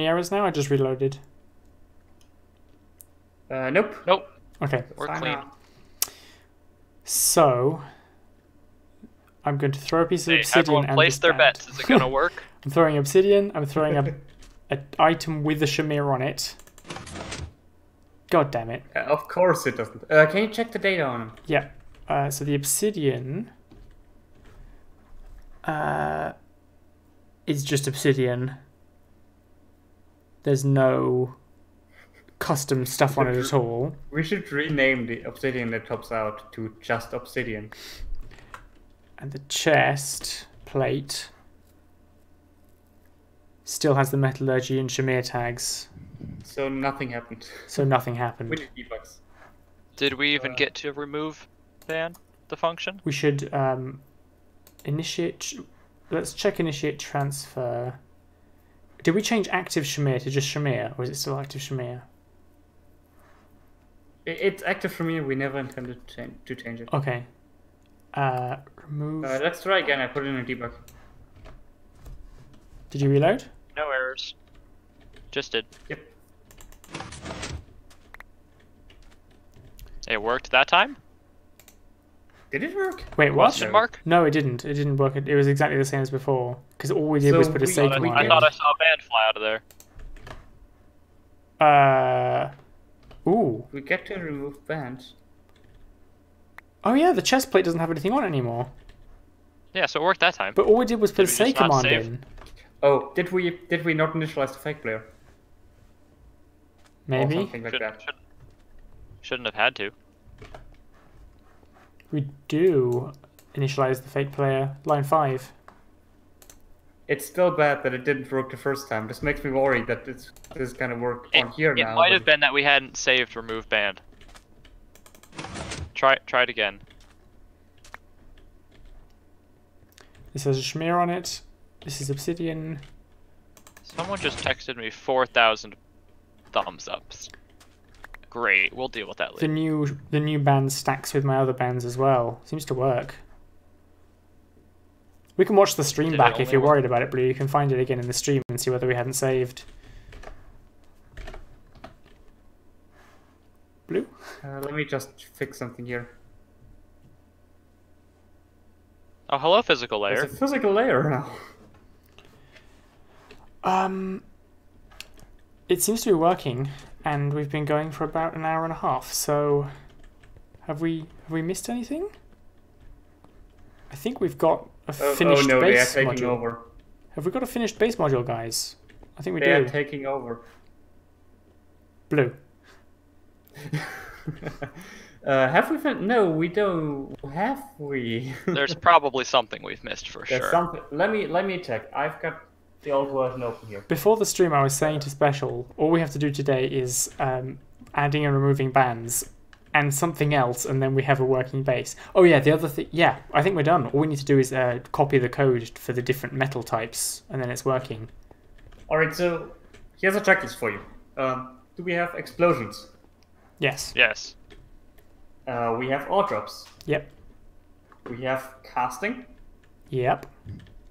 S1: errors now? I just reloaded.
S3: Nope.
S2: Nope.
S1: Okay.
S2: We're
S3: Fine
S2: clean.
S3: now.
S1: So I'm going to throw a piece of
S2: Hey,
S1: obsidian
S2: everyone
S1: and
S2: place
S1: this
S2: their
S1: band.
S2: bets. Is it gonna work?
S1: I'm throwing obsidian. I'm throwing an item with a shamir on it. God damn it.
S3: Of course it doesn't. Can you check the data on him?
S1: Yeah. So the obsidian is just obsidian. There's no custom stuff on it at all.
S3: We should rename the obsidian that tops out to just obsidian.
S1: And the chest plate still has the metallurgy and shamir tags.
S3: So nothing happened.
S1: So nothing
S3: We
S1: happened.
S3: need debugs.
S2: Did we even get to remove ban the function?
S1: We should initiate. Let's check initiate transfer. Did we change active shamir to just shamir, or is it still active shamir?
S3: It's active for me. We never intended to change it.
S1: Okay. Remove.
S3: Let's try again. I put in a debug.
S1: Did you reload?
S2: No errors. Just did.
S3: Yep.
S2: It worked that time?
S3: Did it work?
S1: Wait, what?
S2: Question mark?
S1: No, it didn't. It didn't work. It was exactly the same as before. Because all we did
S3: So
S1: was put a
S3: we-
S1: say
S3: I
S1: command
S2: I
S1: in.
S2: thought I saw a ban fly out of there.
S1: Ooh.
S3: We get to remove bands.
S1: Oh yeah, the chest plate doesn't have anything on it anymore.
S2: Yeah, so it worked that time.
S1: But all we did was put a
S2: Did we
S1: say
S2: just not
S1: command
S2: save?
S1: in.
S3: Oh, did we not initialize the fake player? Or
S1: Maybe.
S3: something like that.
S2: Shouldn't have had to.
S1: We do initialize the fake player. Line 5.
S3: It's still bad that it didn't work the first time. This makes me worried that this is gonna work on here
S2: It
S3: now.
S2: might
S3: but-
S2: have been that we hadn't saved remove band. Try it again.
S1: This has a shamir on it. This is obsidian.
S2: Someone just texted me 4,000 thumbs ups. Great, we'll deal with that
S1: The
S2: later.
S1: new band stacks with my other bands as well. Seems to work. We can watch the stream
S2: Did it
S1: back if
S2: only
S1: you're
S2: work?
S1: worried about it, Blue. You can find it again in the stream and see whether we hadn't saved. Blue?
S3: Let me just fix something here.
S2: Oh, hello, physical layer.
S3: There's a physical layer now.
S1: It seems to be working, and we've been going for about an hour and a half. So, have we missed anything? I think we've got a finished
S3: no, they are
S1: base
S3: taking
S1: module.
S3: over.
S1: Have we got a finished base module, guys? I think we
S3: They are
S1: do.
S3: taking over.
S1: Blue.
S3: Have we fin- No, we don't. Have we?
S2: There's probably something we've missed for
S3: There's
S2: sure.
S3: something. Let me check. I've got the old version open here.
S1: Before the stream, I was saying to Special, all we have to do today is adding and removing bands and something else, and then we have a working base. Oh yeah, the other thing. Yeah, I think we're done. All we need to do is copy the code for the different metal types, and then it's working.
S3: All right, so here's a checklist for you. Do we have explosions?
S1: Yes.
S2: Yes.
S3: We have ore drops.
S1: Yep.
S3: We have casting.
S1: Yep.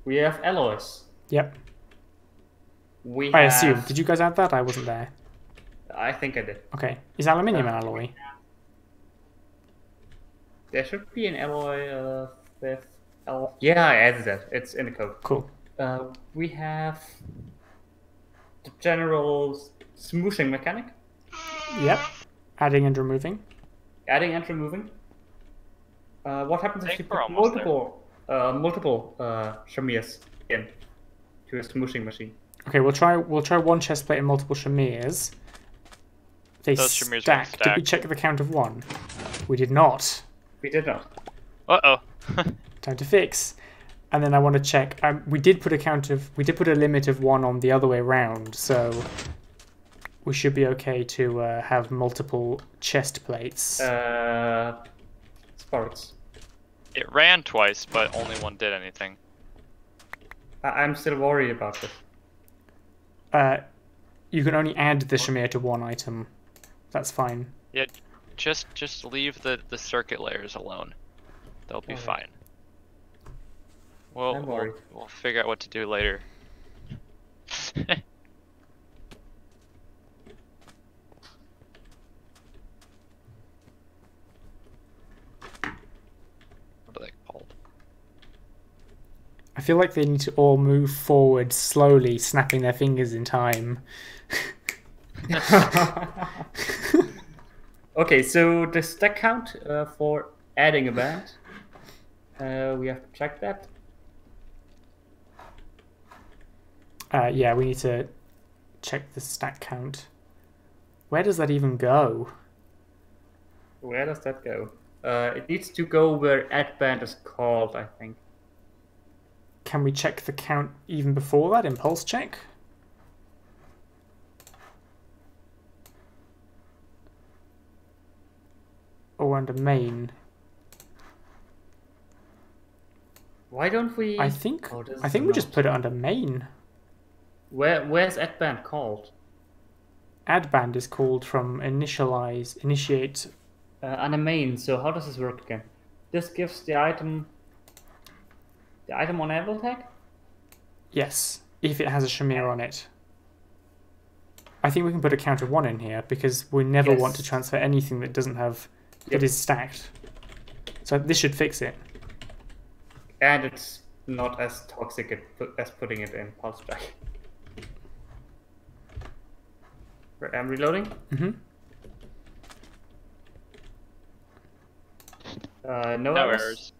S3: We have alloys.
S1: Yep.
S3: We
S1: I
S3: have...
S1: assume. Did you guys add that? I wasn't there.
S3: I think I did.
S1: Okay. Is aluminium an alloy?
S3: There should be an alloy with... Yeah, I added that. It's in the code.
S1: Cool.
S3: We have the general smooshing mechanic.
S1: Yep. Adding and removing.
S3: Adding and removing. What happens if
S2: think
S3: you
S2: we're
S3: put
S2: almost there.
S3: multiple shamirs in to a smooshing machine?
S1: Okay, we'll try one chest plate and multiple shamirs. They
S2: Those shamirs won't
S1: stack. Did we
S2: stack.
S1: check the count of 1? We did not.
S3: We did not.
S2: Uh-oh.
S1: Time to fix. And then I want to check. We did put a limit of 1 on the other way around, so we should be okay to have multiple chest plates.
S3: Sparks.
S2: It ran twice, but only one did anything.
S3: I'm still worried about this.
S1: You can only add the shamir to one item. That's fine.
S2: Yeah, just leave the circuit layers alone. They'll be fine.
S3: I'm worried.
S2: We'll figure out what to do later. What are they called?
S1: I feel like they need to all move forward slowly, snapping their fingers in time.
S3: Okay, so the stack count for adding a band, we have to check that.
S1: Yeah, we need to check the stack count. Where does that even go?
S3: Where does that go? It needs to go where add band is called, I think.
S1: Can we check the count even before that? Impulse check? Or under main?
S3: Why don't we?
S1: I think
S3: Oh, this
S1: I
S3: is
S1: think we just
S3: not-
S1: put it under main.
S3: Where's add band called?
S1: Add band is called from initiate.
S3: Under main. So how does this work again? This gives the item on level tag.
S1: Yes, if it has a shamir on it. I think we can put a count of 1 in here because we never want to
S3: Yes.
S1: transfer anything that doesn't have that
S3: Yep.
S1: is stacked. So this should fix it.
S3: And it's not as toxic as putting it in pulse check. Right, I'm reloading.
S1: Mm-hmm.
S3: No
S2: No
S3: errors.
S2: errors.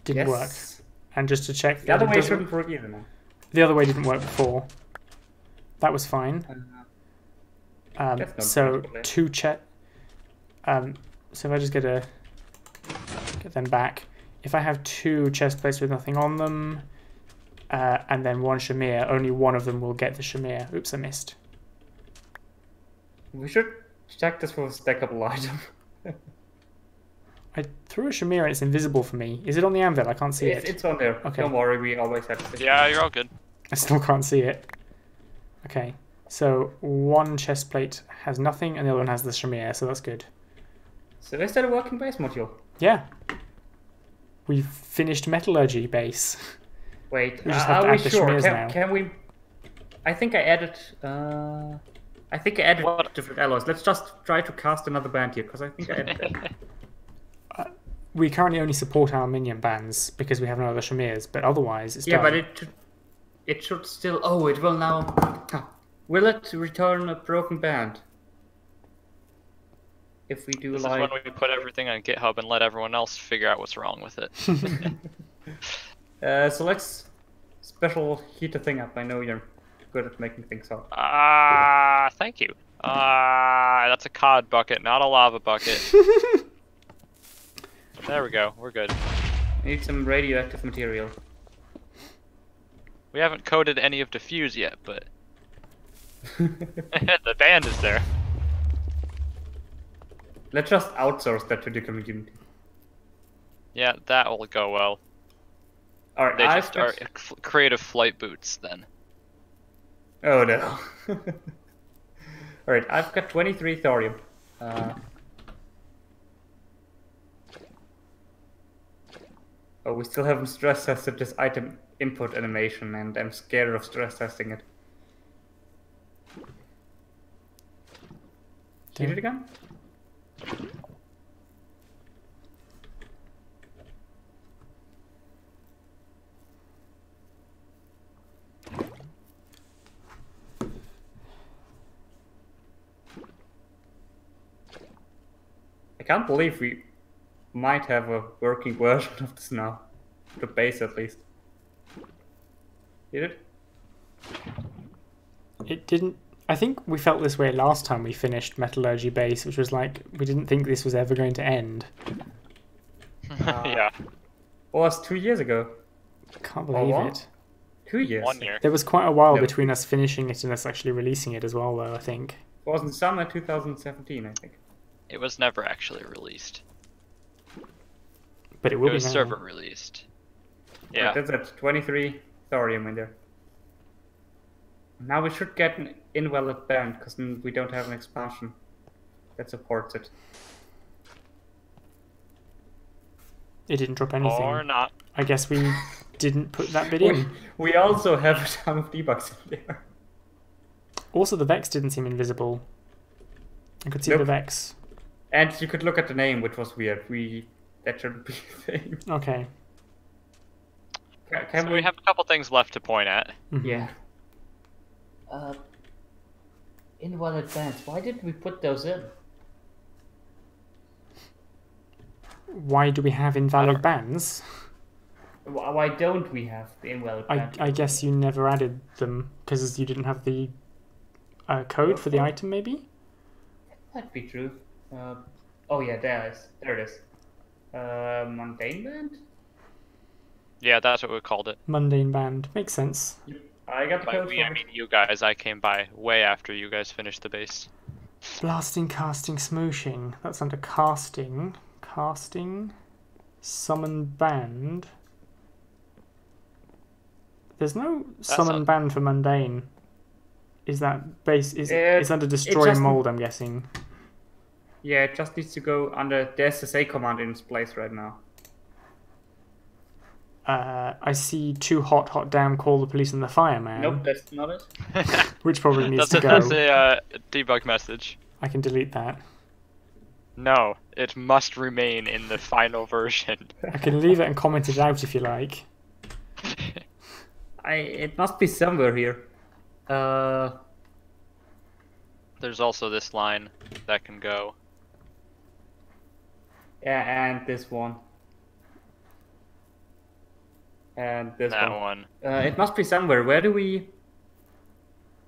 S1: Didn't work.
S3: Yes.
S1: And just to check,
S3: The other
S1: that it
S3: way
S1: doesn't-
S3: shouldn't work either now.
S1: the other way didn't work before. That was fine.
S3: That's not
S1: So
S3: possible.
S1: 2 check. So if I just get them back. If I have 2 chest plates with nothing on them, and then 1 shamir, only one of them will get the shamir. Oops, I missed.
S3: We should check this for a stackable item.
S1: I threw a shamir and it's invisible for me. Is it on the anvil? I can't see it.
S3: It's on there.
S1: Okay.
S3: Don't worry, we always have it.
S2: Yeah, you're all good.
S1: I still can't see it. Okay, so 1 chest plate has nothing and the other one has the shamir, so that's good.
S3: So is that a working base module?
S1: Yeah. We've finished Metallurgy base.
S3: Wait,
S1: We just have to
S3: are we
S1: add the
S3: sure?
S1: shamirs now.
S3: Can we? I think I added.
S2: What?
S3: Different alloys. Let's just try to cast another band here because I think I added that.
S1: We currently only support our minion bands because we have no other shamirs, but otherwise it's
S3: Yeah,
S1: done.
S3: but it should still. Oh, it will now. Will it return a broken band? If we do
S2: This
S3: like.
S2: is when we put everything on GitHub and let everyone else figure out what's wrong with it.
S3: So let's special heat the thing up. I know you're good at making things up.
S2: Thank you. That's a cod bucket, not a lava bucket. There we go. We're good.
S3: I need some radioactive material.
S2: We haven't coded any of diffuse yet, but the band is there.
S3: Let's just outsource that to the community.
S2: Yeah, that will go well.
S3: Alright,
S2: They
S3: I've
S2: just
S3: got...
S2: are creative flight boots then.
S3: Oh no. Alright, I've got 23 thorium. Oh, we still haven't stress tested this item input animation, and I'm scared of stress testing it. Heat it again? I can't believe we might have a working version of this now. The base at least. Did it?
S1: It didn't. I think we felt this way last time we finished Metallurgy base, which was like we didn't think this was ever going to end.
S2: Yeah,
S3: Well, it's 2 years ago.
S1: Can't believe
S3: what?
S1: it.
S3: 2 years.
S2: 1 year.
S1: There was quite a while
S3: No.
S1: between us finishing it and us actually releasing it as well, though. I think.
S3: It was in summer 2017, I think.
S2: It was never actually released.
S1: But it
S2: It
S1: will
S2: was
S1: be now.
S2: server released. Yeah.
S3: That's at 23 thorium in there. Now we should get an invalid band because we don't have an expansion that supports it.
S1: It didn't drop anything.
S2: Or not.
S1: I guess we didn't put that bit in.
S3: We also have a ton of debugs in there.
S1: Also, the Vex didn't seem invisible. I could see the
S3: Nope.
S1: Vex.
S3: And you could look at the name, which was weird. That shouldn't be a thing.
S1: Okay.
S3: Can
S2: So we have a couple things left to point at.
S1: Mhm.
S3: Yeah. Invalid bands. Why didn't we put those in?
S1: Why do we have invalid bands?
S3: Why don't we have the invalid bands?
S1: I guess you never added them because you didn't have the code for the item, maybe?
S3: That'd be true. Oh yeah, there it is. Mundane band?
S2: Yeah, that's what we called it.
S1: Mundane band. Makes sense.
S3: I got the
S2: By
S3: code
S2: we,
S3: for
S2: I
S3: it.
S2: mean you guys. I came by way after you guys finished the base.
S1: Blasting, casting, smooshing. That's under casting. Casting. Summon band. There's no summon band for mundane. Is that base? It's under destroy
S3: just-
S1: mold, I'm guessing.
S3: Yeah, it just needs to go under the SSA command in its place right now.
S1: I see too hot damn, call the police and the fireman.
S3: Nope, that's not it.
S1: Which probably needs to go.
S2: That's a debug message.
S1: I can delete that.
S2: No, it must remain in the final version.
S1: I can leave it and comment it out if you like.
S3: It must be somewhere here.
S2: There's also this line that can go.
S3: Yeah, and this one. And this
S2: That
S3: one.
S2: one.
S3: It must be somewhere. Where do we...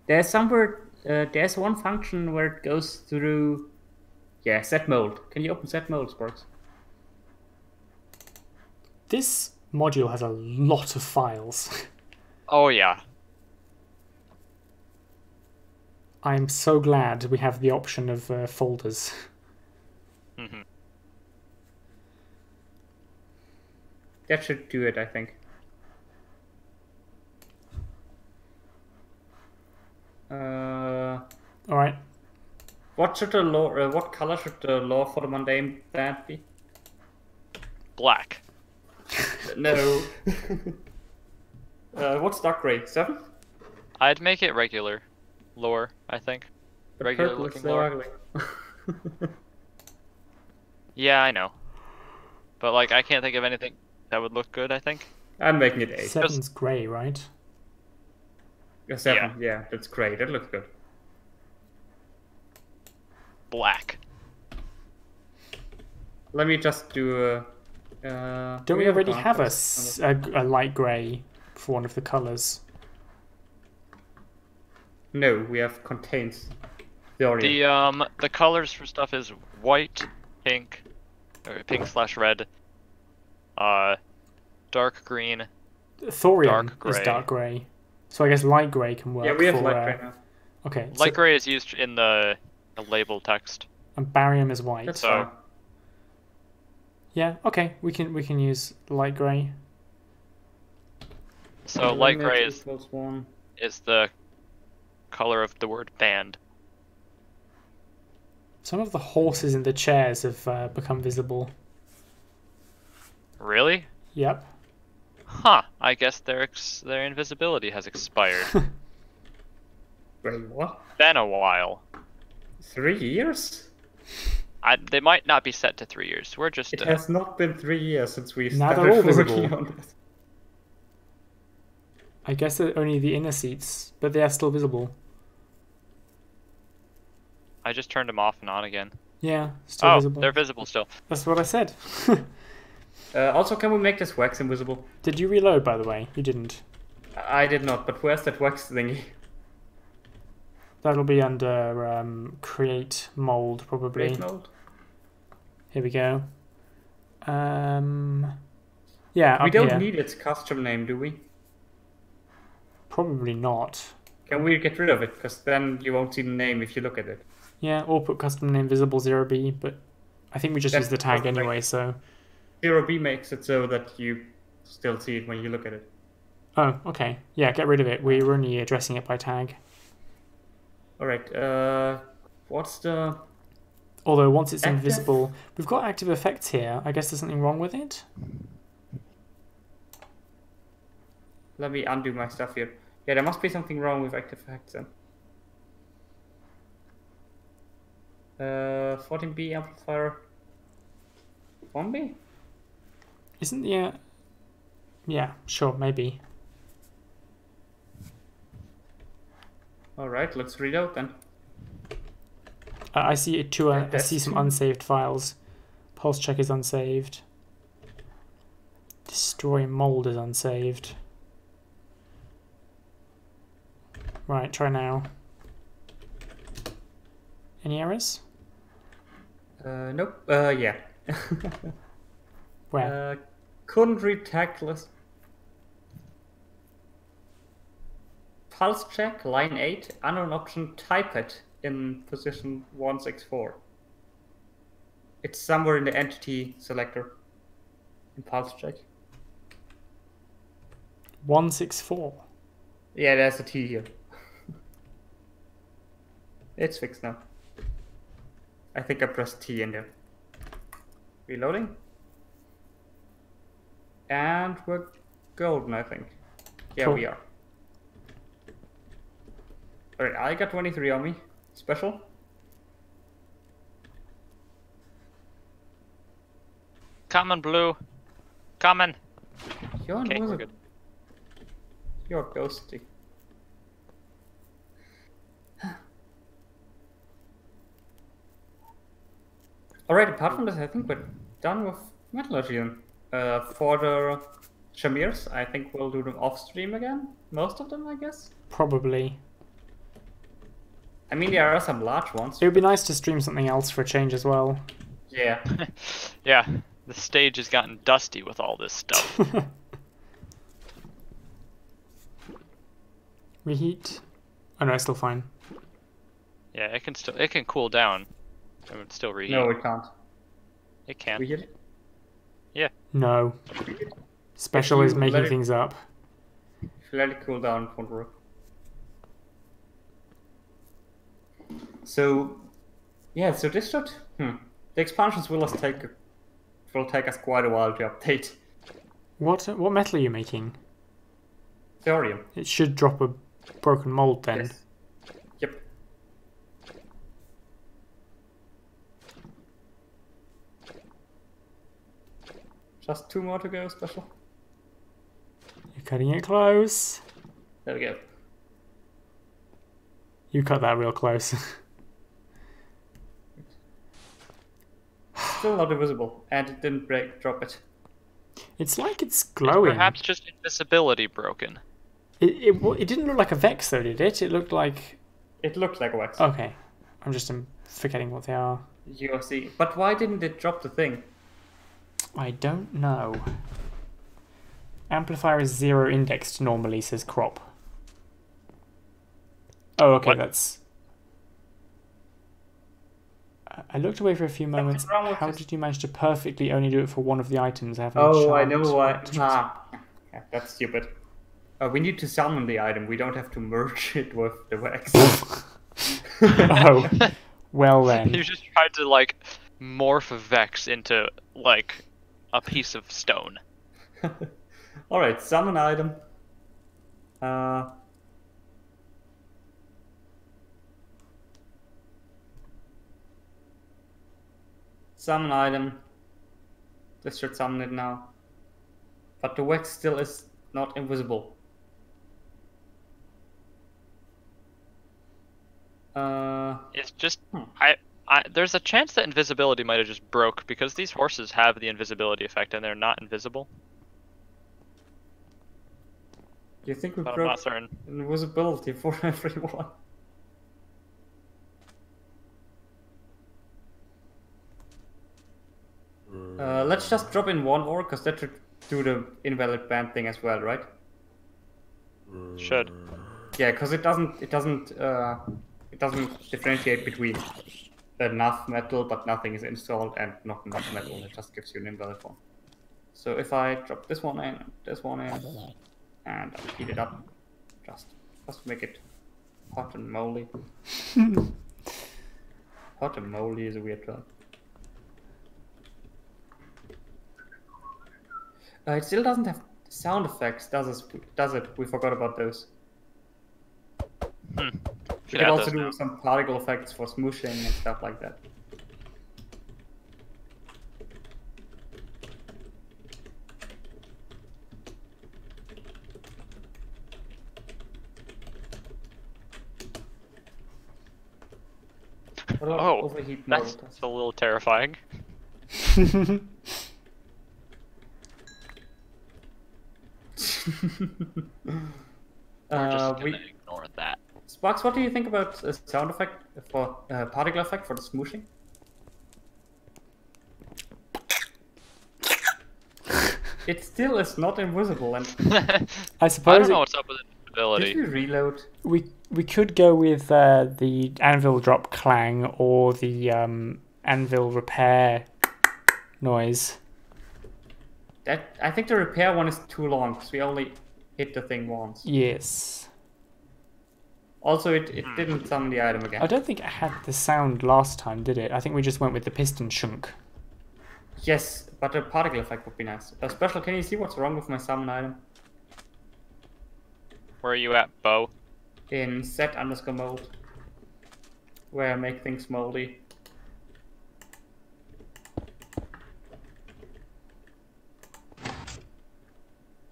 S3: There's somewhere... there's one function where it goes through... Yeah, set mold. Can you open set mold, Sporks?
S1: This module has a lot of files.
S2: Oh yeah.
S1: I'm so glad we have the option of folders.
S2: Mhm.
S3: That should do it, I think.
S1: Alright.
S3: What should the law? What color should the law for the mundane band be?
S2: Black.
S3: No. What's dark gray? 7?
S2: I'd make it regular. Lore, I think.
S3: The
S2: Regular
S3: purple is
S2: looking
S3: so
S2: lore.
S3: ugly.
S2: Yeah, I know. But like, I can't think of anything that would look good, I think.
S3: I'm making it 8.
S1: 7's grey, right?
S3: 7. Yeah, that's great. That looks good.
S2: Black.
S3: Let me just do
S1: Don't we already have a light grey for one of the colours?
S3: No, we have contains the
S2: The colors for stuff is white, pink, or pink/red, dark green.
S1: Thorium
S2: Dark
S1: is
S2: grey.
S1: dark grey. So I guess light grey can work
S3: Yeah, we have
S1: for...
S3: light right now.
S1: Okay,
S2: Light gray is used in the label text.
S1: and barium is white.
S3: That's
S2: So-
S3: fine.
S1: Yeah, okay, we can use light grey.
S2: So light
S3: Limit
S2: gray
S3: equals 1.
S2: is the color of the word band.
S1: Some of the horses in the chairs have become visible.
S2: Really?
S1: Yep.
S2: Huh. I guess their invisibility has expired.
S3: Wait, what?
S2: Been a while.
S3: 3 years?
S2: They might not be set to 3 years. We're just
S3: It has not been 3 years since we
S1: Now
S3: started
S1: they're all
S3: working
S1: visible.
S3: on this.
S1: I guess they're only the inner seats, but they are still visible.
S2: I just turned them off and on again.
S1: Yeah, still
S2: Oh,
S1: visible.
S2: they're visible still.
S1: That's what I said.
S3: Also, can we make this wax invisible?
S1: Did you reload, by the way? You didn't.
S3: I did not, but where's that wax thingy?
S1: That'll be under create mold, probably.
S3: Create mode?
S1: Here we go. Yeah,
S3: We
S1: up
S3: don't
S1: here.
S3: need its custom name, do we?
S1: Probably not.
S3: Can we get rid of it? Because then you won't see the name if you look at it.
S1: Yeah, or put custom name visible 0b, but I think we just
S3: That's
S1: use the tag
S3: perfect.
S1: anyway, so...
S3: 0b makes it so that you still see it when you look at it.
S1: Oh, okay. Yeah, get rid of it. We're only addressing it by tag.
S3: Alright, what's the...
S1: Although once it's
S3: Active?
S1: invisible, we've got active effects here. I guess there's something wrong with it.
S3: Let me undo my stuff here. Yeah, there must be something wrong with active effects then. 14B amplifier. 1B?
S1: Isn't the... Yeah, sure, maybe.
S3: Alright, let's read out then.
S1: I see it too. I
S3: That's
S1: see some
S3: two.
S1: unsaved files. Pulse check is unsaved. Destroy mold is unsaved. Right, try now. Any errors?
S3: Nope. Yeah.
S1: Where?
S3: Couldn't read tag list. Pulse check, line 8, unknown option, type it in position 164. It's somewhere in the entity selector in pulse check.
S1: 164.
S3: Yeah, there's a T here. It's fixed now. I think I pressed T in there. Reloading. And we're golden, I think. Yeah,
S1: Cool.
S3: we are. Alright, I got 23 on me. Special.
S2: Common blue. Common.
S3: You're
S2: Okay, we're
S3: invisible.
S2: good.
S3: You're ghosty. Alright, apart from this, I think we're done with Metallurgy. For the shamirs, I think we'll do them off stream again. Most of them, I guess.
S1: Probably.
S3: I mean, there are some large ones.
S1: It would be nice to stream something else for a change as well.
S3: Yeah.
S2: Yeah, the stage has gotten dusty with all this stuff.
S1: Reheat. Oh no, it's still fine.
S2: Yeah, it can cool down. It would still reheat.
S3: No, we can't.
S2: It can.
S3: We hit it?
S1: No. Special
S3: If
S1: is
S3: you
S1: making
S3: let it-
S1: things up.
S3: If you let it cool down, it won't work. So, yeah, so this should... The expansions will take us quite a while to update.
S1: What metal are you making?
S3: Thorium.
S1: It should drop a broken mold then.
S3: Yes. Yep. Just 2 more to go, special.
S1: You're cutting it close.
S3: There we go.
S1: You cut that real close.
S3: Still not invisible, and it didn't drop it.
S1: It's like it's glowing.
S2: Perhaps just invisibility broken.
S1: It didn't look like a Vex though, did it? It looked like...
S3: It looked like a wax.
S1: Okay. I'm just forgetting what they are.
S3: UOC. But why didn't it drop the thing?
S1: I don't know. Amplifier is 0 indexed normally, says Crop. Oh, okay,
S2: What?
S1: that's... I looked away for a few moments.
S3: wrong with
S1: How
S3: this?
S1: did you manage to perfectly only do it for one of the items? I haven't
S3: Oh, I
S1: charted.
S3: know why. Yeah, that's stupid. We need to summon the item. We don't have to merge it with the wax.
S1: Oh, well then.
S2: You just tried to like morph Vex into like a piece of stone.
S3: Alright, summon item. Summon item. This should summon it now. But the wax still is not invisible.
S2: It's just there's a chance that invisibility might have just broke because these horses have the invisibility effect and they're not invisible.
S3: Do you think we
S2: But I'm
S3: broke
S2: not certain.
S3: invisibility for everyone? Let's just drop in one ore, because that should do the invalid band thing as well, right?
S2: Should.
S3: Yeah, because it doesn't differentiate between enough metal but nothing is installed and not enough metal. It just gives you an invalid one. So if I drop this one in, and I heat it up, just to make it hot and moldy. Hot and moldy is a weird term. It still doesn't have sound effects, does it? We forgot about those. You can also do some particle effects for smooshing and stuff like that.
S2: Oh,
S3: overheat
S2: that's
S3: mode?
S2: a little terrifying. We're just gonna ignore that.
S3: Sparks, what do you think about a sound effect for particle effect for the smooshing? It still is not invisible, and
S1: I suppose.
S2: I don't know what's up with invisibility.
S3: Did we reload?
S1: We could go with the anvil drop clang or the anvil repair noise.
S3: I think the repair one is too long because we only hit the thing once.
S1: Yes.
S3: Also, it didn't summon the item again.
S1: I don't think it had the sound last time, did it? I think we just went with the piston chunk.
S3: Yes, but a particle effect would be nice. Special, can you see what's wrong with my summon item?
S2: Where are you at, Bo?
S3: In set_mold, where I make things moldy.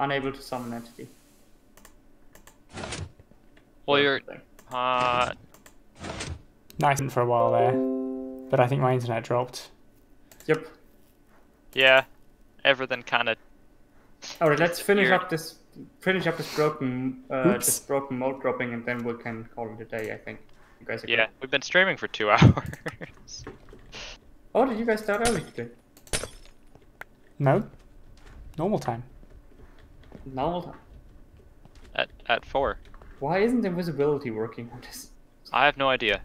S3: Unable to summon entity.
S2: Well, you're
S1: Nice for a while there, but I think my internet dropped.
S3: Yep.
S2: Yeah, everything kind of.
S3: Alright, let's finish
S2: weird.
S3: up this broken mode dropping, and then we can call it a day. I think you guys agree.
S2: Yeah, we've been streaming for 2 hours.
S3: Oh, did you guys start early today?
S1: No, normal time.
S3: Normal time.
S2: At 4.
S3: Why isn't invisibility working on this?
S2: I have no idea.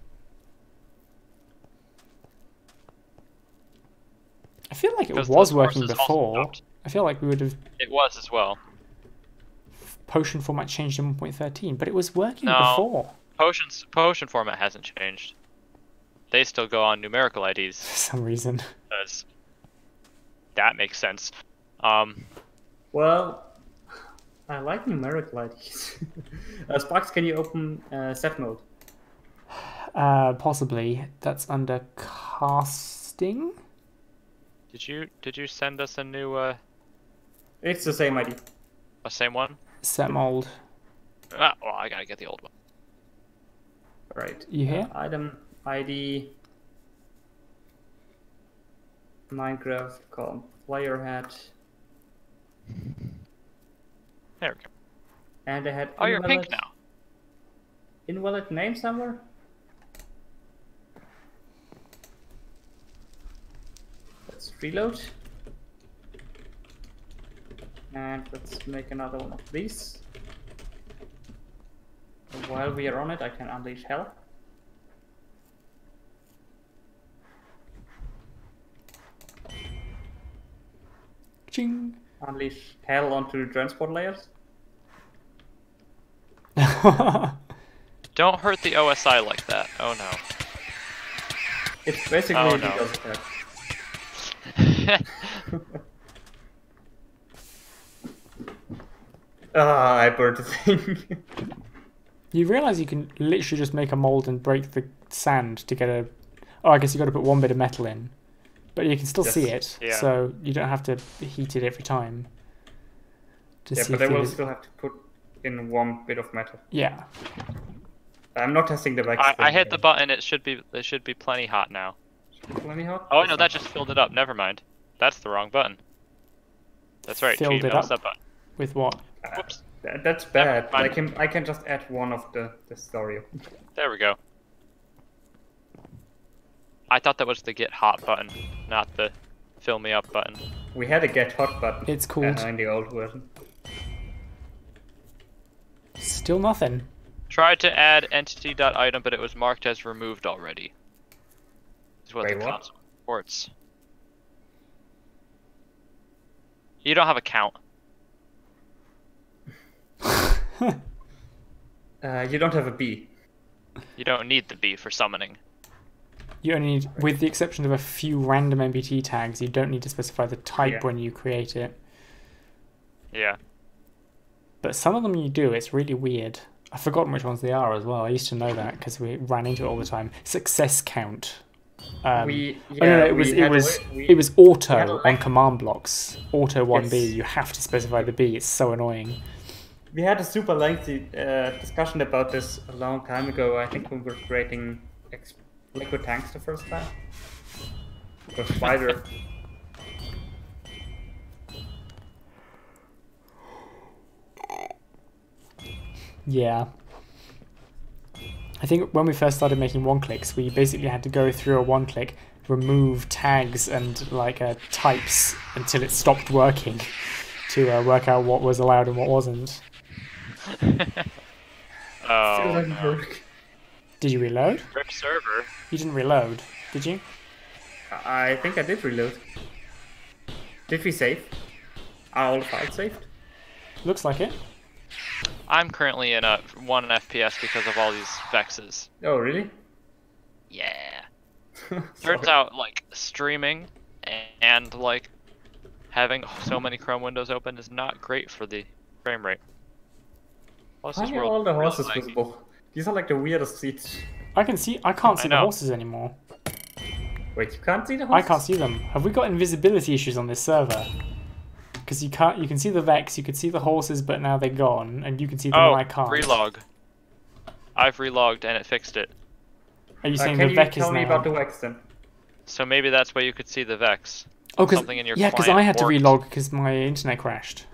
S1: I feel like it
S2: Because
S1: was
S2: the
S1: working
S2: course is also
S1: before.
S2: stopped.
S1: I feel like we would have
S2: It was as well.
S1: potion format changed in 1.13, but it was working
S2: No.
S1: before.
S2: Potion format hasn't changed. They still go on numerical IDs.
S1: For some reason.
S2: Because that makes sense.
S3: Well, I like numerical IDs. Sparks, can you open set mode?
S1: Possibly. That's under casting.
S2: Did you send us a new
S3: It's the same ID.
S2: same one?
S1: Set mold.
S2: Well, I gotta get the old one.
S3: Right.
S1: You here?
S3: Item ID. Minecraft called player hat.
S2: There we go.
S3: And I had
S2: Oh, you're pink now.
S3: invalid name somewhere. Let's reload. And let's make another one of these. And while we are on it, I can unleash hell.
S1: Ching.
S3: Unleash hell onto the transport layers.
S2: Don't hurt the OSI like that. Oh no.
S3: It's basically
S2: Oh,
S3: the
S2: no.
S3: attack. Ah, I burned the thing.
S1: You realise you can literally just make a mold and break the sand to get a... Oh, I guess you got to put one bit of metal in. But you can still see it,
S2: Yeah.
S1: so you don't have to heat it every time. To
S3: Yeah,
S1: see
S3: but
S1: if
S3: I will
S1: it-
S3: still have to put in one bit of metal.
S1: Yeah.
S3: I'm not testing the back.
S2: I hit the button. It should be plenty hot now.
S3: Plenty hot?
S2: Oh no, that just filled it up. Never mind. That's the wrong button. That's right.
S1: Filled
S2: cheating
S1: it
S2: on
S1: up?
S2: that button.
S1: With what?
S2: Whoops.
S3: That's bad.
S2: Never
S3: I can just add one of the story.
S2: There we go. I thought that was the get hot button, not the fill me up button.
S3: We had a get hot button.
S1: It's called.
S3: In the old version.
S1: Still nothing.
S2: Tried to add entity.item, but it was marked as removed already. Is what
S3: Wait,
S2: the
S3: what?
S2: console reports. You don't have a count.
S3: You don't have a bee.
S2: You don't need the bee for summoning.
S1: You only need, with the exception of a few random MBT tags, you don't need to specify the type
S3: Yeah.
S1: when you create it.
S2: Yeah.
S1: But some of them you do, it's really weird. I've forgotten which ones they are as well. I used to know that because we ran into it all the time. Success count. It was auto on command blocks. Auto 1B. You have to specify the B. It's so annoying.
S3: We had a super lengthy discussion about this a long time ago. I think when we were creating liquid tanks the first time. Or spider.
S1: Yeah. I think when we first started making one-clicks, we basically had to go through a one-click, remove tags and types until it stopped working to work out what was allowed and what wasn't.
S2: Oh, no.
S1: Did you reload?
S2: Rip server.
S1: You didn't reload, did you?
S3: I think I did reload. Did we save? Are all the files saved?
S1: Looks like it.
S2: I'm currently in a 1 FPS because of all these vexes.
S3: Oh, really?
S2: Yeah. Turns out, like, streaming and, like, having so many Chrome windows open is not great for the frame rate. Plus,
S3: Why
S2: this
S3: are
S2: world
S3: all the
S2: really
S3: horses
S2: laggy.
S3: visible? These are like the weirdest seats.
S1: I can't see the
S2: know.
S1: horses anymore.
S3: Wait, you can't see the
S1: I
S3: horses?
S1: can't see them. Have we got invisibility issues on this server? Because you can see the Vex, you can see the horses, but now they're gone, and you can see them and I can't.
S2: relog. I've relogged and it fixed it.
S1: Are you saying
S3: can
S1: the
S3: you
S1: Vex is
S3: tell me
S1: now?
S3: about the Vex then?
S2: So maybe that's why you could see the vex.
S1: Oh, because
S2: something in your
S1: because
S2: client
S1: I had to
S2: worked.
S1: relog because my internet crashed.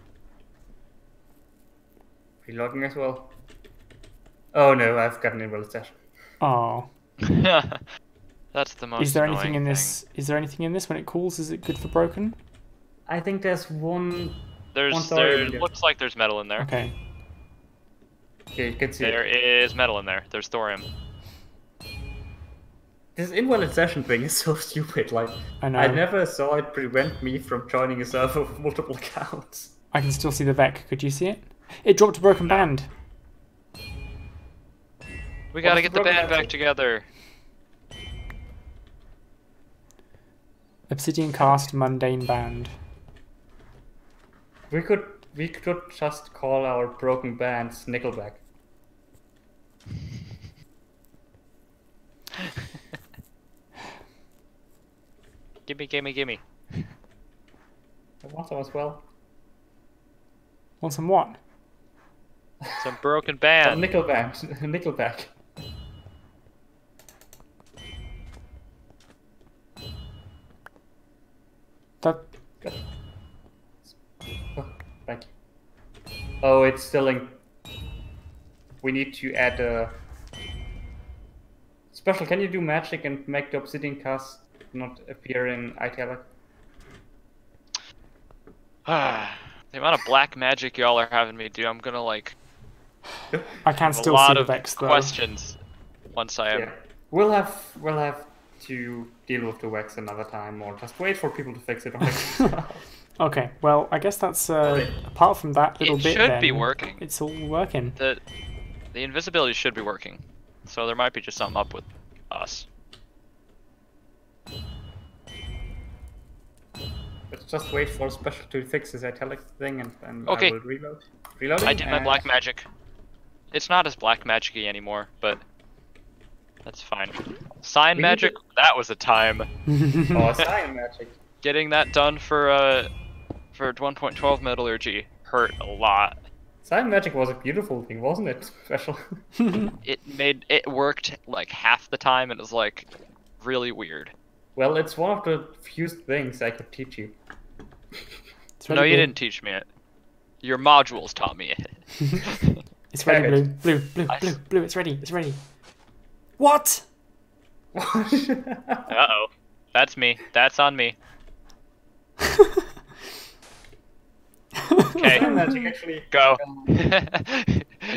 S3: Relogging as well. Oh no, I've got an invalid session.
S1: Oh,
S2: That's the most
S1: is there anything
S2: annoying
S1: in this? Is there anything in this when it calls? Is it good for broken?
S3: I think there's one...
S2: There looks like there's metal in there.
S1: Okay.
S3: Okay, you can see
S2: There
S3: it.
S2: is metal in there. There's thorium.
S3: This invalid session thing is so stupid, like...
S1: I know.
S3: I never saw it prevent me from joining a server with multiple accounts.
S1: I can still see the Vec. Could you see it? It dropped a broken band.
S2: We gotta
S3: What's
S2: get
S3: the
S2: the band
S3: problem?
S2: back together.
S1: Obsidian cast mundane band.
S3: We could just call our broken bands Nickelback.
S2: Gimme.
S3: I want some as well.
S1: Want some what?
S2: Some broken
S3: Some
S2: band.
S3: Nickelback.
S1: That
S3: Oh, thank you. Oh, it's still in... We need to add a... Special, can you do magic and make the obsidian cast not appear in italic?
S2: The amount of black magic y'all are having me do, I'm gonna like
S1: I can
S2: have a
S1: still see
S2: lot
S1: the
S2: of
S1: Vex though.
S2: questions once I am.
S3: Yeah. We'll have to deal with the wax another time, or just wait for people to fix it.
S1: Okay, well, I guess that's apart from that little
S2: It
S1: bit.
S2: should
S1: then,
S2: be working.
S1: It's all working.
S2: The invisibility should be working. So there might be just something up with us.
S3: Let's just wait for Special to fix his italic thing, and
S2: Okay.
S3: I will reload. Reloading.
S2: I did my black magic. It's not as black magic-y anymore, but that's fine. Sign
S3: We need
S2: magic?
S3: to-
S2: That was a time.
S3: Oh, sign magic.
S2: Getting that done for 1.12 Metallurgy hurt a lot.
S3: Sign magic was a beautiful thing, wasn't it? Special.
S2: It worked like half the time, and it was like really weird.
S3: Well, it's one of the few things I could teach you.
S1: It's
S2: No,
S1: ready,
S2: you
S1: Blue.
S2: didn't teach me it. Your modules taught me it.
S1: It's ready, Blue.
S3: Damn
S1: Blue. It's ready. It's ready. What?
S2: Uh-oh. That's me. That's on me. Okay,
S3: Sign magic actually.
S2: go.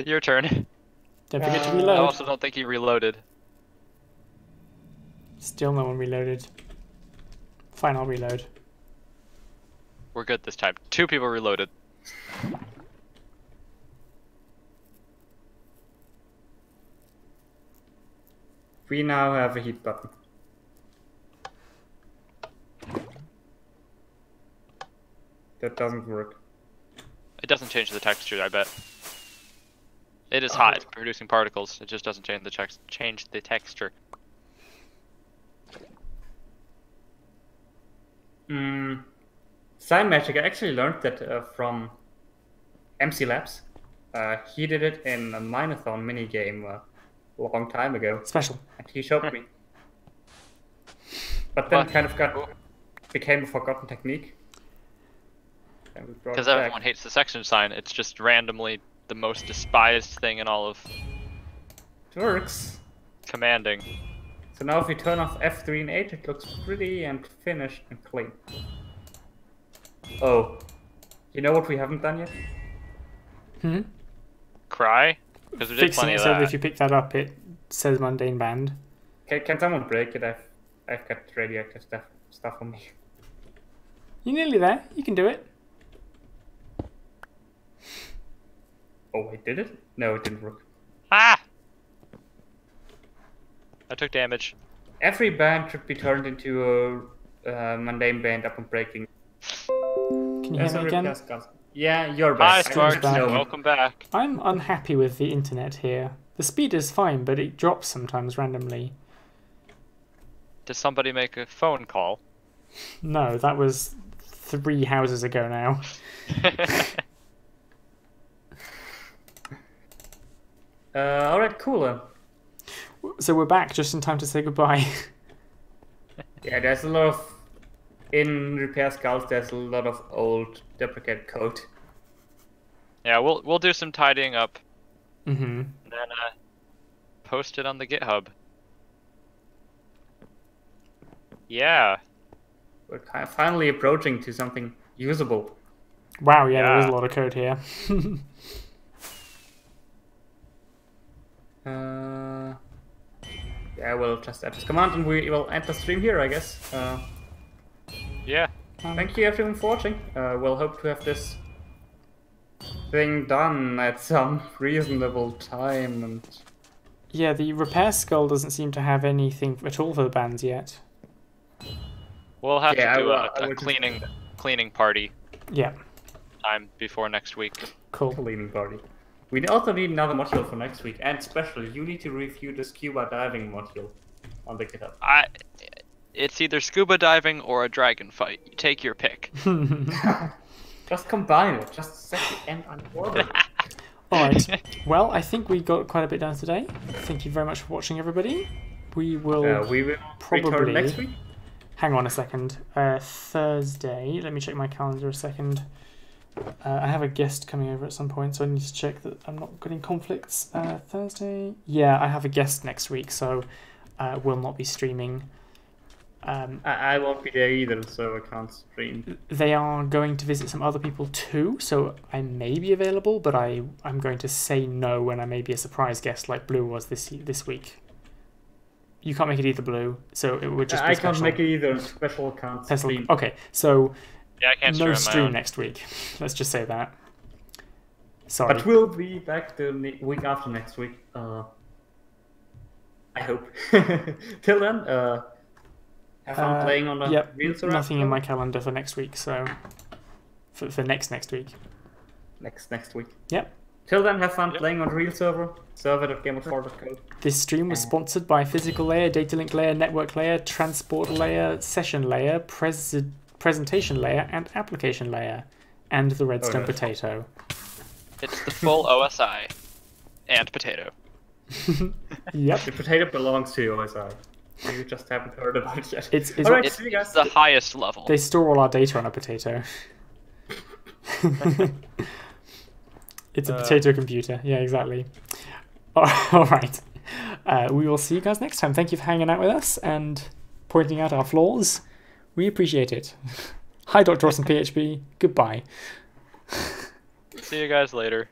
S2: Your turn.
S1: Don't forget to
S2: I
S1: reload.
S2: also don't think he reloaded.
S1: Still no one reloaded. Fine, I'll reload.
S2: We're good this time. 2 people reloaded.
S3: We now have a heat button. That doesn't work.
S2: It doesn't change the texture, I bet. It is hot, it's producing particles. It just doesn't change the texture.
S3: Sign Magic, I actually learned that from MC Labs. He did it in a Minothon minigame a long time ago.
S1: Special.
S3: And he showed me. But then kind of became a forgotten technique.
S2: Because everyone hates the section sign, it's just randomly the most despised thing in all of
S3: It works.
S2: commanding.
S3: So now if we turn off F3 and 8, it looks pretty and finished and clean. Oh. You know what we haven't done yet?
S2: Cry? Because we did
S1: Fixing
S2: plenty
S1: it
S2: of
S1: so
S2: that.
S1: that if you pick that up, it says mundane banned.
S3: Can someone break it? I've got radioactive stuff on me.
S1: You're nearly there. You can do it.
S3: Oh, wait, did it? No, it didn't work.
S2: Ah! I took damage.
S3: Every band should be turned into a mundane band upon breaking.
S1: Can you hear me again?
S3: Yeah, you're
S2: Hi,
S3: back.
S2: Sparks.
S1: back.
S2: Welcome back.
S1: I'm unhappy with the internet here. The speed is fine, but it drops sometimes randomly.
S2: Did somebody make a phone call?
S1: No, that was 3 houses ago now.
S3: Alright, cool.
S1: So we're back just in time to say goodbye.
S3: Yeah, there's a lot of... In Repair Skulls, there's a lot of old deprecated code.
S2: Yeah, we'll do some tidying up.
S1: Mm-hmm.
S2: And then post it on the GitHub. Yeah.
S3: We're kind of finally approaching to something usable.
S1: Wow, yeah, there is
S2: Yeah.
S1: a lot of code here.
S3: Yeah, we'll just add this command and we will end the stream here, I guess.
S2: Yeah.
S3: Thank you everyone for watching. We'll hope to have this thing done at some reasonable time. And
S1: Yeah, the repair skull doesn't seem to have anything at all for the bands yet.
S2: We'll have
S3: Yeah,
S2: to do
S3: I
S2: a
S3: will just-
S2: cleaning party
S1: Yeah,
S2: time before next week.
S1: cool.
S3: cleaning party. We also need another module for next week, and especially you need to review the scuba diving module on the GitHub.
S2: It's either scuba diving or a dragon fight. You take your pick.
S3: Just combine it. Just set the end on order.
S1: Alright, well, I think we got quite a bit done today. Thank you very much for watching, everybody. We will
S3: We will
S1: probably...
S3: return next week.
S1: Hang on a second. Thursday. Let me check my calendar a second. I have a guest coming over at some point, so I need to check that I'm not getting conflicts. Thursday? Yeah, I have a guest next week, so will not be streaming.
S3: I won't be there either, so I can't stream.
S1: They are going to visit some other people too, so I may be available, but I'm going to say no when I may be a surprise guest like Blue was this week. You can't make it either, Blue, so it would just be
S3: I
S1: special.
S3: can't make it either. Special can't
S1: Special-
S3: stream.
S1: Okay, so
S2: Yeah, I can't
S1: no
S2: stream
S1: stream
S2: my own.
S1: next week. Let's just say that. Sorry.
S3: But we'll be back the week after next week. I hope. Till then, have fun playing on the
S1: Yep,
S3: real server.
S1: nothing in my calendar for next week, so for next week.
S3: Next week.
S1: Yep.
S3: Till then, have fun playing on the real server.gamemode4.co.
S1: This stream was sponsored by Physical Layer, Data Link Layer, Network Layer, Transport Layer, Session Layer, Presentation Layer, and Application Layer, and the Redstone
S3: no.
S1: Potato.
S2: It's the full OSI and potato.
S1: Yep.
S3: The potato belongs to OSI. You just haven't heard about it yet.
S1: It's
S3: Alright,
S2: It's
S3: see you guys.
S2: the highest level.
S1: They store all our data on a potato. It's a potato computer. Yeah, exactly. All right. We will see you guys next time. Thank you for hanging out with us and pointing out our flaws. We appreciate it. Hi, Dr. Awesome PHP. Goodbye.
S2: See you guys later.